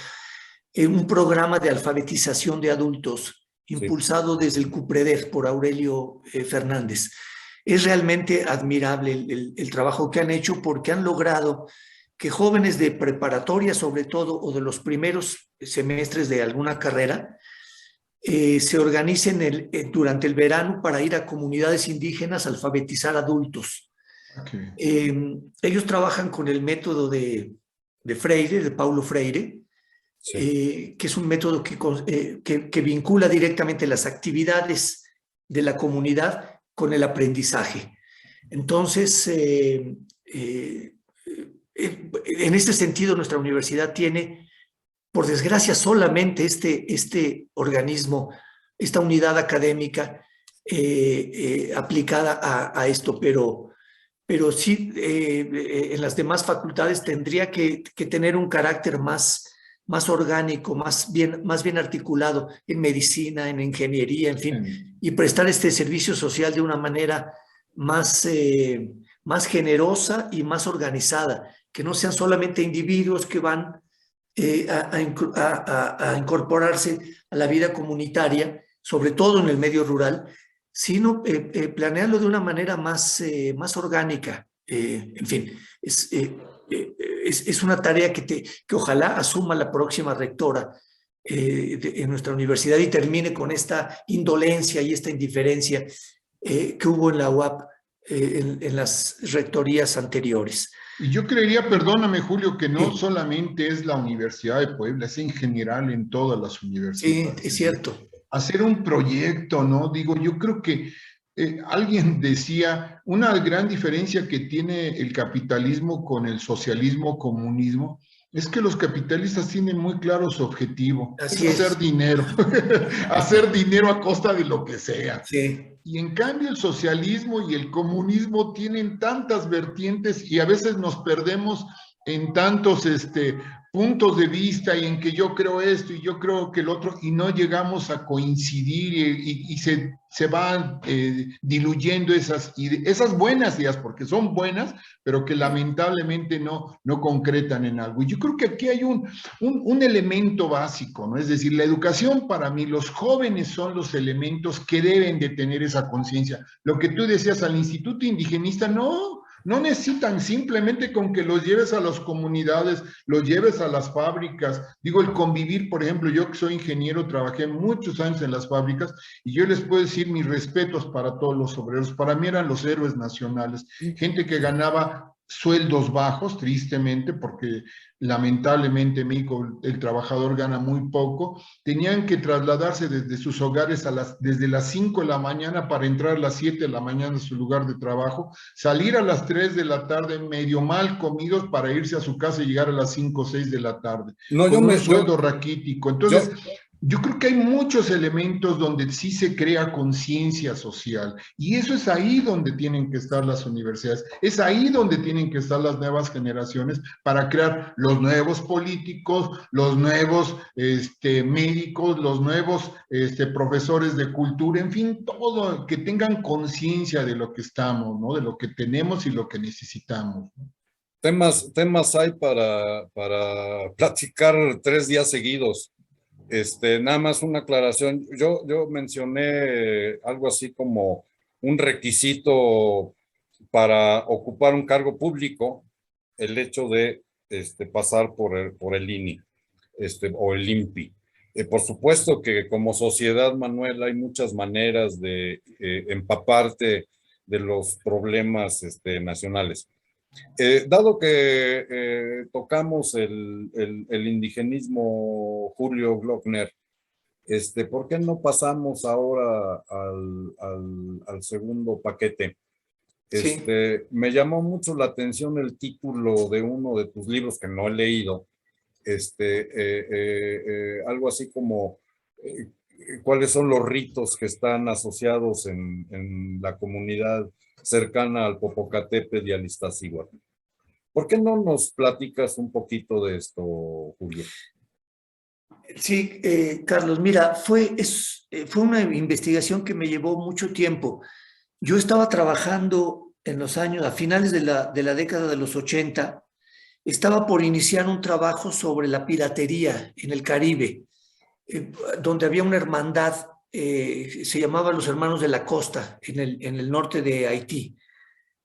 [SPEAKER 2] un programa de alfabetización de adultos impulsado desde el CUPREDER por Aurelio Fernández. Es realmente admirable el trabajo que han hecho, porque han logrado que jóvenes de preparatoria, sobre todo, o de los primeros semestres de alguna carrera, se organicen durante el verano para ir a comunidades indígenas a alfabetizar adultos.
[SPEAKER 3] Okay.
[SPEAKER 2] Ellos trabajan con el método de Freire, de Paulo Freire, que es un método que vincula directamente las actividades de la comunidad con el aprendizaje. Entonces, en este sentido, nuestra universidad tiene, por desgracia, solamente este organismo, esta unidad académica aplicada a esto, pero sí, en las demás facultades tendría que tener un carácter más orgánico, más bien articulado en medicina, en ingeniería, en fin, y prestar este servicio social de una manera más generosa y más organizada, que no sean solamente individuos que van a incorporarse a la vida comunitaria, sobre todo en el medio rural, sino planearlo de una manera más orgánica. En fin, es una tarea que ojalá asuma la próxima rectora en nuestra universidad y termine con esta indolencia y esta indiferencia que hubo en la UAP en las rectorías anteriores.
[SPEAKER 3] Y yo creería, perdóname Julio, que no solamente es la Universidad de Puebla, es en general en todas las universidades.
[SPEAKER 2] Sí, es cierto.
[SPEAKER 3] Hacer un proyecto, ¿no? Digo, yo creo que alguien decía, una gran diferencia que tiene el capitalismo con el socialismo, comunismo, es que los capitalistas tienen muy claro su objetivo,
[SPEAKER 2] Así
[SPEAKER 3] es hacer dinero, hacer dinero a costa de lo que sea.
[SPEAKER 2] Sí.
[SPEAKER 3] Y en cambio el socialismo y el comunismo tienen tantas vertientes y a veces nos perdemos en tantos puntos de vista y en que yo creo esto y yo creo que el otro y no llegamos a coincidir y se van diluyendo esas buenas ideas, porque son buenas, pero que lamentablemente no concretan en algo. Y yo creo que aquí hay un elemento básico, ¿no? Es decir, la educación para mí, los jóvenes son los elementos que deben de tener esa conciencia. Lo que tú decías al Instituto Indigenista, no necesitan, simplemente con que los lleves a las comunidades, los lleves a las fábricas. Digo, el convivir, por ejemplo, yo que soy ingeniero, trabajé muchos años en las fábricas y yo les puedo decir mis respetos para todos los obreros. Para mí eran los héroes nacionales, gente que ganaba sueldos bajos, tristemente, porque lamentablemente en México el trabajador gana muy poco, tenían que trasladarse desde sus hogares desde las 5 de la mañana para entrar a las 7 de la mañana a su lugar de trabajo, salir a las 3 de la tarde medio mal comidos para irse a su casa y llegar a las 5 o 6 de la tarde, con un sueldo raquítico. Entonces, yo creo que hay muchos elementos donde sí se crea conciencia social y eso es ahí donde tienen que estar las universidades, es ahí donde tienen que estar las nuevas generaciones para crear los nuevos políticos, los nuevos médicos, los nuevos profesores de cultura, en fin, todo, que tengan conciencia de lo que estamos, ¿no? De lo que tenemos y lo que necesitamos, ¿no?
[SPEAKER 1] Temas hay para platicar 3 días seguidos. Nada más una aclaración. Yo mencioné algo así como un requisito para ocupar un cargo público, el hecho de pasar por el INI o el INPI. Por supuesto que como sociedad, Manuel, hay muchas maneras de empaparte de los problemas nacionales. Dado que tocamos el indigenismo, Julio Glockner, ¿por qué no pasamos ahora al segundo paquete?
[SPEAKER 2] Sí.
[SPEAKER 1] Me llamó mucho la atención el título de uno de tus libros que no he leído, algo así como cuáles son los ritos que están asociados en la comunidad cercana al Popocatépetl y al Iztaccíhuatl. ¿Por qué no nos platicas un poquito de esto, Julio?
[SPEAKER 2] Sí, Carlos, mira, fue una investigación que me llevó mucho tiempo. Yo estaba trabajando a finales de la década de los 80, estaba por iniciar un trabajo sobre la piratería en el Caribe, donde había una hermandad, se llamaba los Hermanos de la Costa, en el norte de Haití,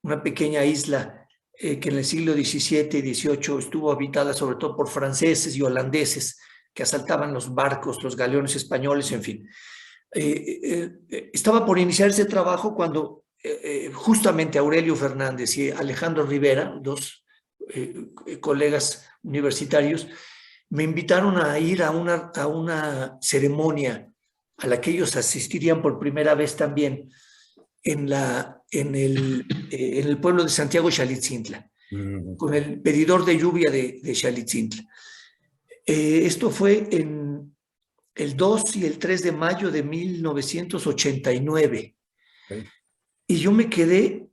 [SPEAKER 2] una pequeña isla que en el siglo XVII y XVIII estuvo habitada sobre todo por franceses y holandeses que asaltaban los barcos, los galeones españoles, en fin. Estaba por iniciar ese trabajo cuando justamente Aurelio Fernández y Alejandro Rivera, dos colegas universitarios, me invitaron a ir a una ceremonia a la que ellos asistirían por primera vez también en el pueblo de Santiago Xalitzintla, con el pedidor de lluvia de Xalitzintla. Esto fue en el 2 y el 3 de mayo de 1989. Okay. Y yo me quedé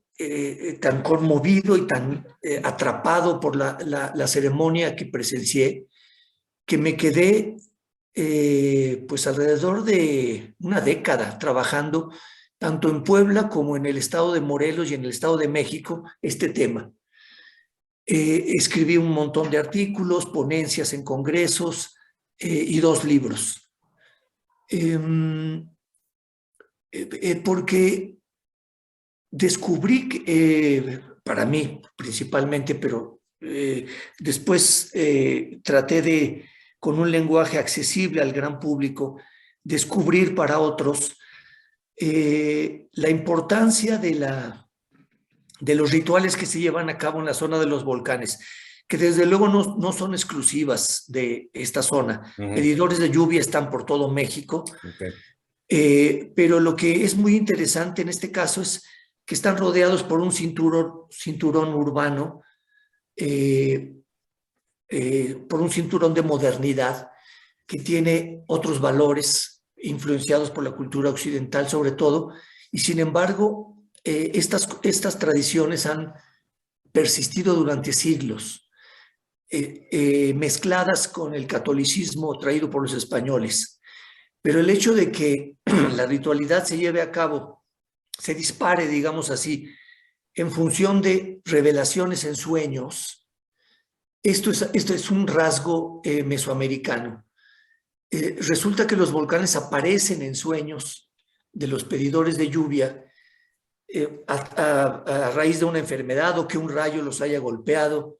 [SPEAKER 2] tan conmovido y tan atrapado por la ceremonia que presencié, que me quedé pues alrededor de una década trabajando tanto en Puebla como en el estado de Morelos y en el estado de México este tema. Escribí un montón de artículos, ponencias en congresos y 2 libros. Porque descubrí, para mí principalmente, pero después traté de, con un lenguaje accesible al gran público, descubrir para otros la importancia de los rituales que se llevan a cabo en la zona de los volcanes, que desde luego no son exclusivas de esta zona. Medidores de lluvia están por todo México, pero lo que es muy interesante en este caso es que están rodeados por un cinturón urbano, por un cinturón de modernidad que tiene otros valores influenciados por la cultura occidental sobre todo, y sin embargo estas tradiciones han persistido durante siglos, mezcladas con el catolicismo traído por los españoles. Pero el hecho de que la ritualidad se lleve a cabo, se dispare, digamos así, en función de revelaciones en sueños, esto es un rasgo mesoamericano. Resulta que los volcanes aparecen en sueños de los pedidores de lluvia a raíz de una enfermedad o que un rayo los haya golpeado,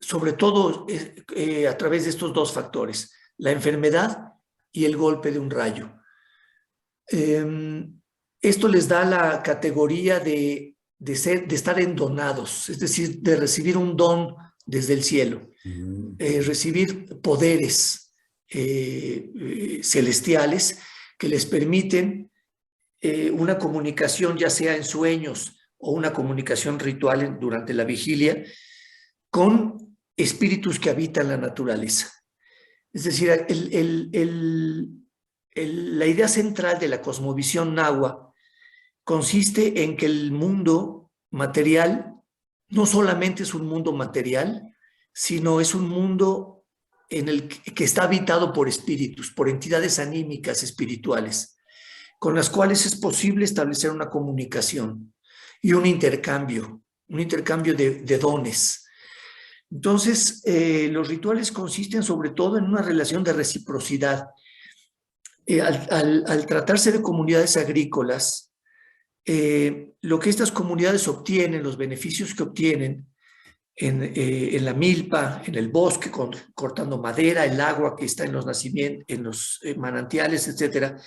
[SPEAKER 2] sobre todo a través de estos 2 factores, la enfermedad y el golpe de un rayo. Esto les da la categoría de estar endonados, es decir, de recibir un don desde el cielo, recibir poderes celestiales que les permiten una comunicación, ya sea en sueños o una comunicación ritual durante la vigilia, con espíritus que habitan la naturaleza. Es decir, la idea central de la cosmovisión nahua consiste en que el mundo material no solamente es un mundo material, sino es un mundo en el que está habitado por espíritus, por entidades anímicas espirituales, con las cuales es posible establecer una comunicación y un intercambio de dones. Entonces, los rituales consisten sobre todo en una relación de reciprocidad. Al tratarse de comunidades agrícolas, lo que estas comunidades obtienen, los beneficios que obtienen en la milpa, en el bosque, cortando madera, el agua que está en los nacimientos, en los manantiales, etcétera,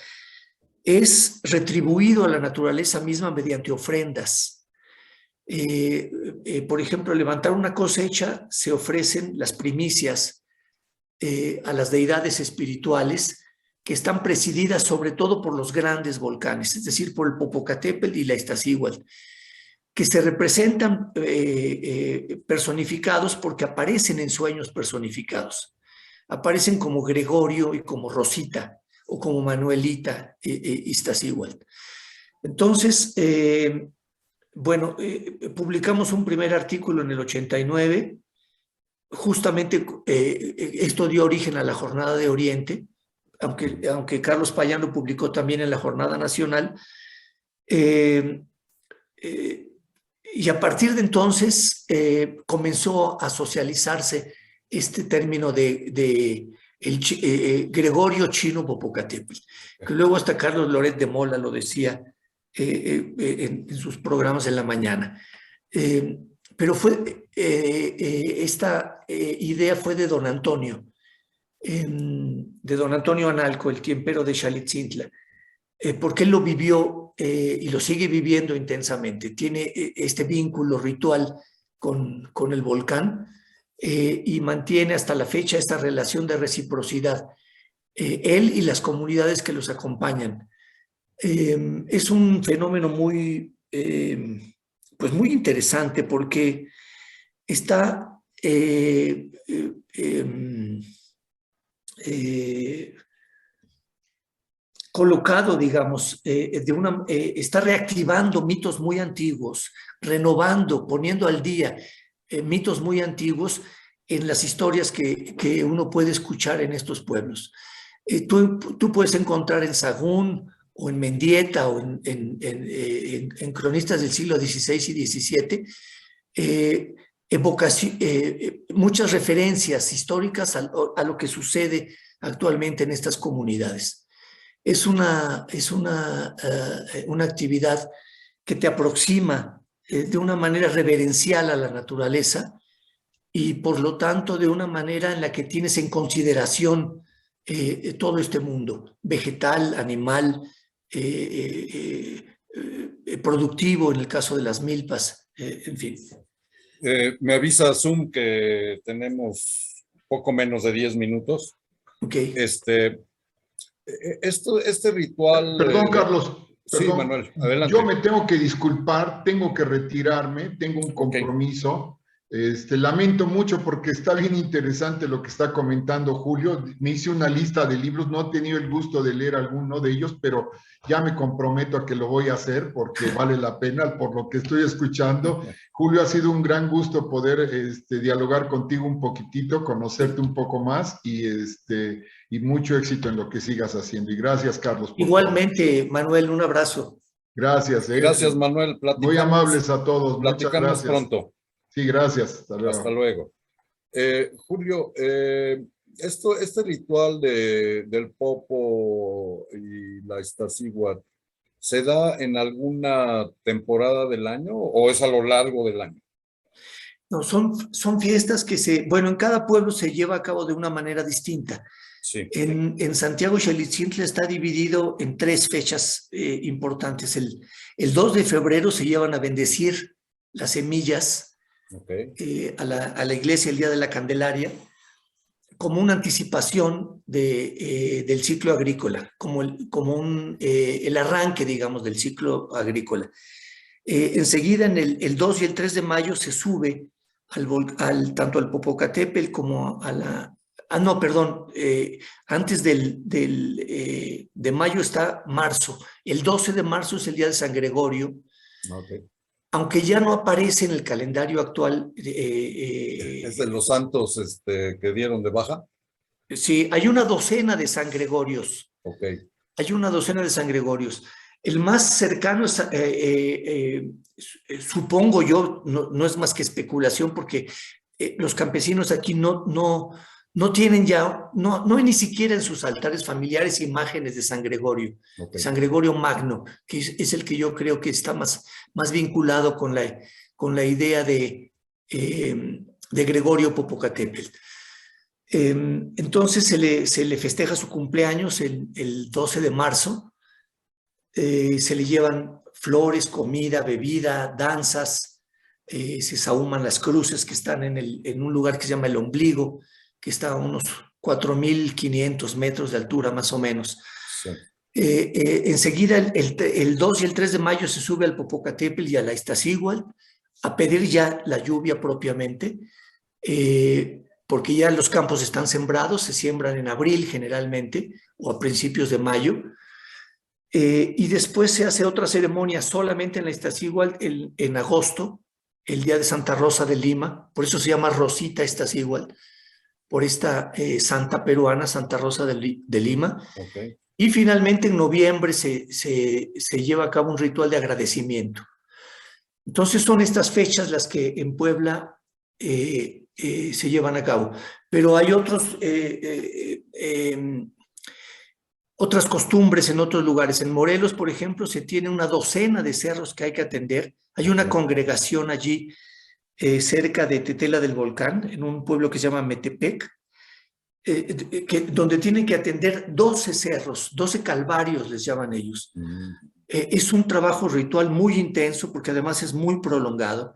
[SPEAKER 2] es retribuido a la naturaleza misma mediante ofrendas. Por ejemplo, levantar una cosecha, se ofrecen las primicias a las deidades espirituales que están presididas sobre todo por los grandes volcanes, es decir, por el Popocatépetl y la Iztaccíhuatl, que se representan personificados porque aparecen en sueños personificados. Aparecen como Gregorio y como Rosita, o como Manuelita Iztaccíhuatl. Entonces, bueno, publicamos un primer artículo en el 89, justamente esto dio origen a la Jornada de Oriente, aunque Carlos Payán lo publicó también en la Jornada Nacional. Y a partir de entonces comenzó a socializarse este término de Gregorio Chino Popocatépetl, que luego hasta Carlos Loret de Mola lo decía en sus programas en la mañana. Pero esta idea fue de don Antonio Analco, el tiempero de Xalitzintla, porque él lo vivió y lo sigue viviendo intensamente. Tiene este vínculo ritual con el volcán y mantiene hasta la fecha esta relación de reciprocidad, él y las comunidades que los acompañan. Es un fenómeno muy, pues muy interesante porque está colocado, digamos, está reactivando mitos muy antiguos, renovando, poniendo al día mitos muy antiguos en las historias que uno puede escuchar en estos pueblos. Tú puedes encontrar en Sahagún o en Mendieta o en cronistas del siglo XVI y XVII muchas referencias históricas a lo que sucede actualmente en estas comunidades. Es una actividad que te aproxima de una manera reverencial a la naturaleza y por lo tanto de una manera en la que tienes en consideración todo este mundo, vegetal, animal, productivo en el caso de las milpas, en fin.
[SPEAKER 1] Me avisa Zoom que tenemos poco menos de 10 minutos.
[SPEAKER 2] Okay.
[SPEAKER 1] Este ritual...
[SPEAKER 3] Perdón, Carlos.
[SPEAKER 1] Sí,
[SPEAKER 3] perdón.
[SPEAKER 1] Manuel, adelante.
[SPEAKER 3] Yo me tengo que disculpar, tengo que retirarme, tengo un compromiso. Okay. Lamento mucho porque está bien interesante lo que está comentando Julio. Me hice una lista de libros, no he tenido el gusto de leer alguno de ellos, pero ya me comprometo a que lo voy a hacer porque vale la pena por lo que estoy escuchando. Julio, ha sido un gran gusto poder dialogar contigo un poquitito, conocerte un poco más y mucho éxito en lo que sigas haciendo. Y gracias, Carlos.
[SPEAKER 2] Igualmente, Manuel, un abrazo.
[SPEAKER 3] Gracias.
[SPEAKER 1] Gracias, Manuel.
[SPEAKER 3] Muy amables a todos.
[SPEAKER 1] Platicamos
[SPEAKER 3] muchas gracias.
[SPEAKER 1] Pronto.
[SPEAKER 3] Sí, gracias. Hasta luego.
[SPEAKER 1] Hasta luego. Julio, este ritual del Popo y la Iztaccíhuatl, ¿se da en alguna temporada del año o es a lo largo del año?
[SPEAKER 2] No, son fiestas que bueno, en cada pueblo se lleva a cabo de una manera distinta.
[SPEAKER 1] Sí.
[SPEAKER 2] En Santiago Xalitzintla está dividido en 3 fechas importantes. El 2 de febrero se llevan a bendecir las semillas a la iglesia el día de la Candelaria, como una anticipación del ciclo agrícola, como el arranque, digamos, del ciclo agrícola. Enseguida, el 2 y el 3 de mayo, se sube tanto al Popocatépetl como a la... no, perdón, antes de mayo está marzo. El 12 de marzo es el día de San Gregorio.
[SPEAKER 1] Okay.
[SPEAKER 2] Aunque ya no aparece en el calendario actual.
[SPEAKER 1] ¿Es de los santos que dieron de baja?
[SPEAKER 2] Sí, hay una docena de San Gregorios.
[SPEAKER 1] Okay.
[SPEAKER 2] Hay una docena de San Gregorios. El más cercano es, supongo yo, no es más que especulación, porque los campesinos aquí no tienen ya, no hay ni siquiera en sus altares familiares imágenes de San Gregorio, okay. San Gregorio Magno, que es el que yo creo que está más vinculado con la idea de Gregorio Popocatépetl. Entonces se le festeja su cumpleaños el 12 de marzo, se le llevan flores, comida, bebida, danzas, se sahuman las cruces que están en un lugar que se llama El Ombligo, que está a unos 4.500 metros de altura más o menos. Sí. Enseguida el 2 y el 3 de mayo se sube al Popocatépetl y a la Iztaccíhuatl a pedir ya la lluvia propiamente, porque ya los campos están sembrados, se siembran en abril generalmente o a principios de mayo, y después se hace otra ceremonia solamente en la Iztaccíhuatl en agosto, el día de Santa Rosa de Lima, por eso se llama Rosita Iztaccíhuatl, por esta santa peruana, Santa Rosa de Lima.
[SPEAKER 1] Ok.
[SPEAKER 2] Y finalmente en noviembre se lleva a cabo un ritual de agradecimiento. Entonces son estas fechas las que en Puebla se llevan a cabo. Pero hay otras costumbres en otros lugares. En Morelos, por ejemplo, se tiene una docena de cerros que hay que atender. Hay una congregación allí cerca de Tetela del Volcán, en un pueblo que se llama Metepec, donde tienen que atender 12 cerros, 12 calvarios les llaman ellos. Es un trabajo ritual muy intenso porque además es muy prolongado.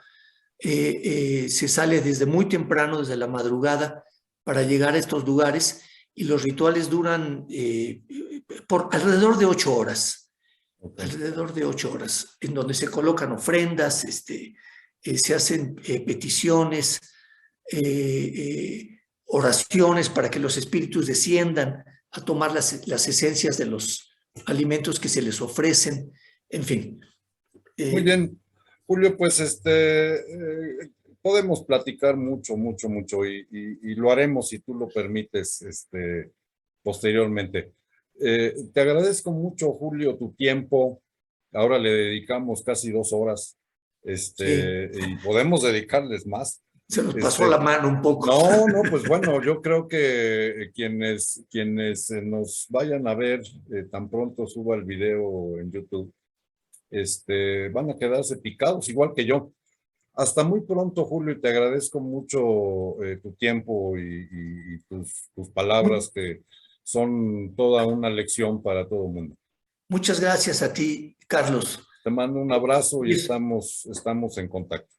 [SPEAKER 2] Se sale desde muy temprano, desde la madrugada, para llegar a estos lugares, y los rituales duran por alrededor de 8 horas. Alrededor de 8 horas, en donde se colocan ofrendas, se hacen peticiones, oraciones para que los espíritus desciendan a tomar las esencias de los alimentos que se les ofrecen, en fin.
[SPEAKER 1] Muy bien, Julio, pues podemos platicar mucho y lo haremos si tú lo permites posteriormente. Te agradezco mucho, Julio, tu tiempo. Ahora le dedicamos casi 2 horas y podemos dedicarles más.
[SPEAKER 2] Se nos pasó la mano un poco.
[SPEAKER 1] No, pues bueno, yo creo que quienes nos vayan a ver tan pronto suba el video en YouTube, van a quedarse picados, igual que yo. Hasta muy pronto, Julio, y te agradezco mucho tu tiempo y tus palabras, que son toda una lección para todo el mundo.
[SPEAKER 2] Muchas gracias a ti, Carlos.
[SPEAKER 1] Te mando un abrazo y estamos en contacto.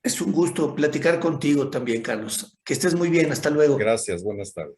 [SPEAKER 2] Es un gusto platicar contigo también, Carlos. Que estés muy bien. Hasta luego.
[SPEAKER 1] Gracias, buenas tardes.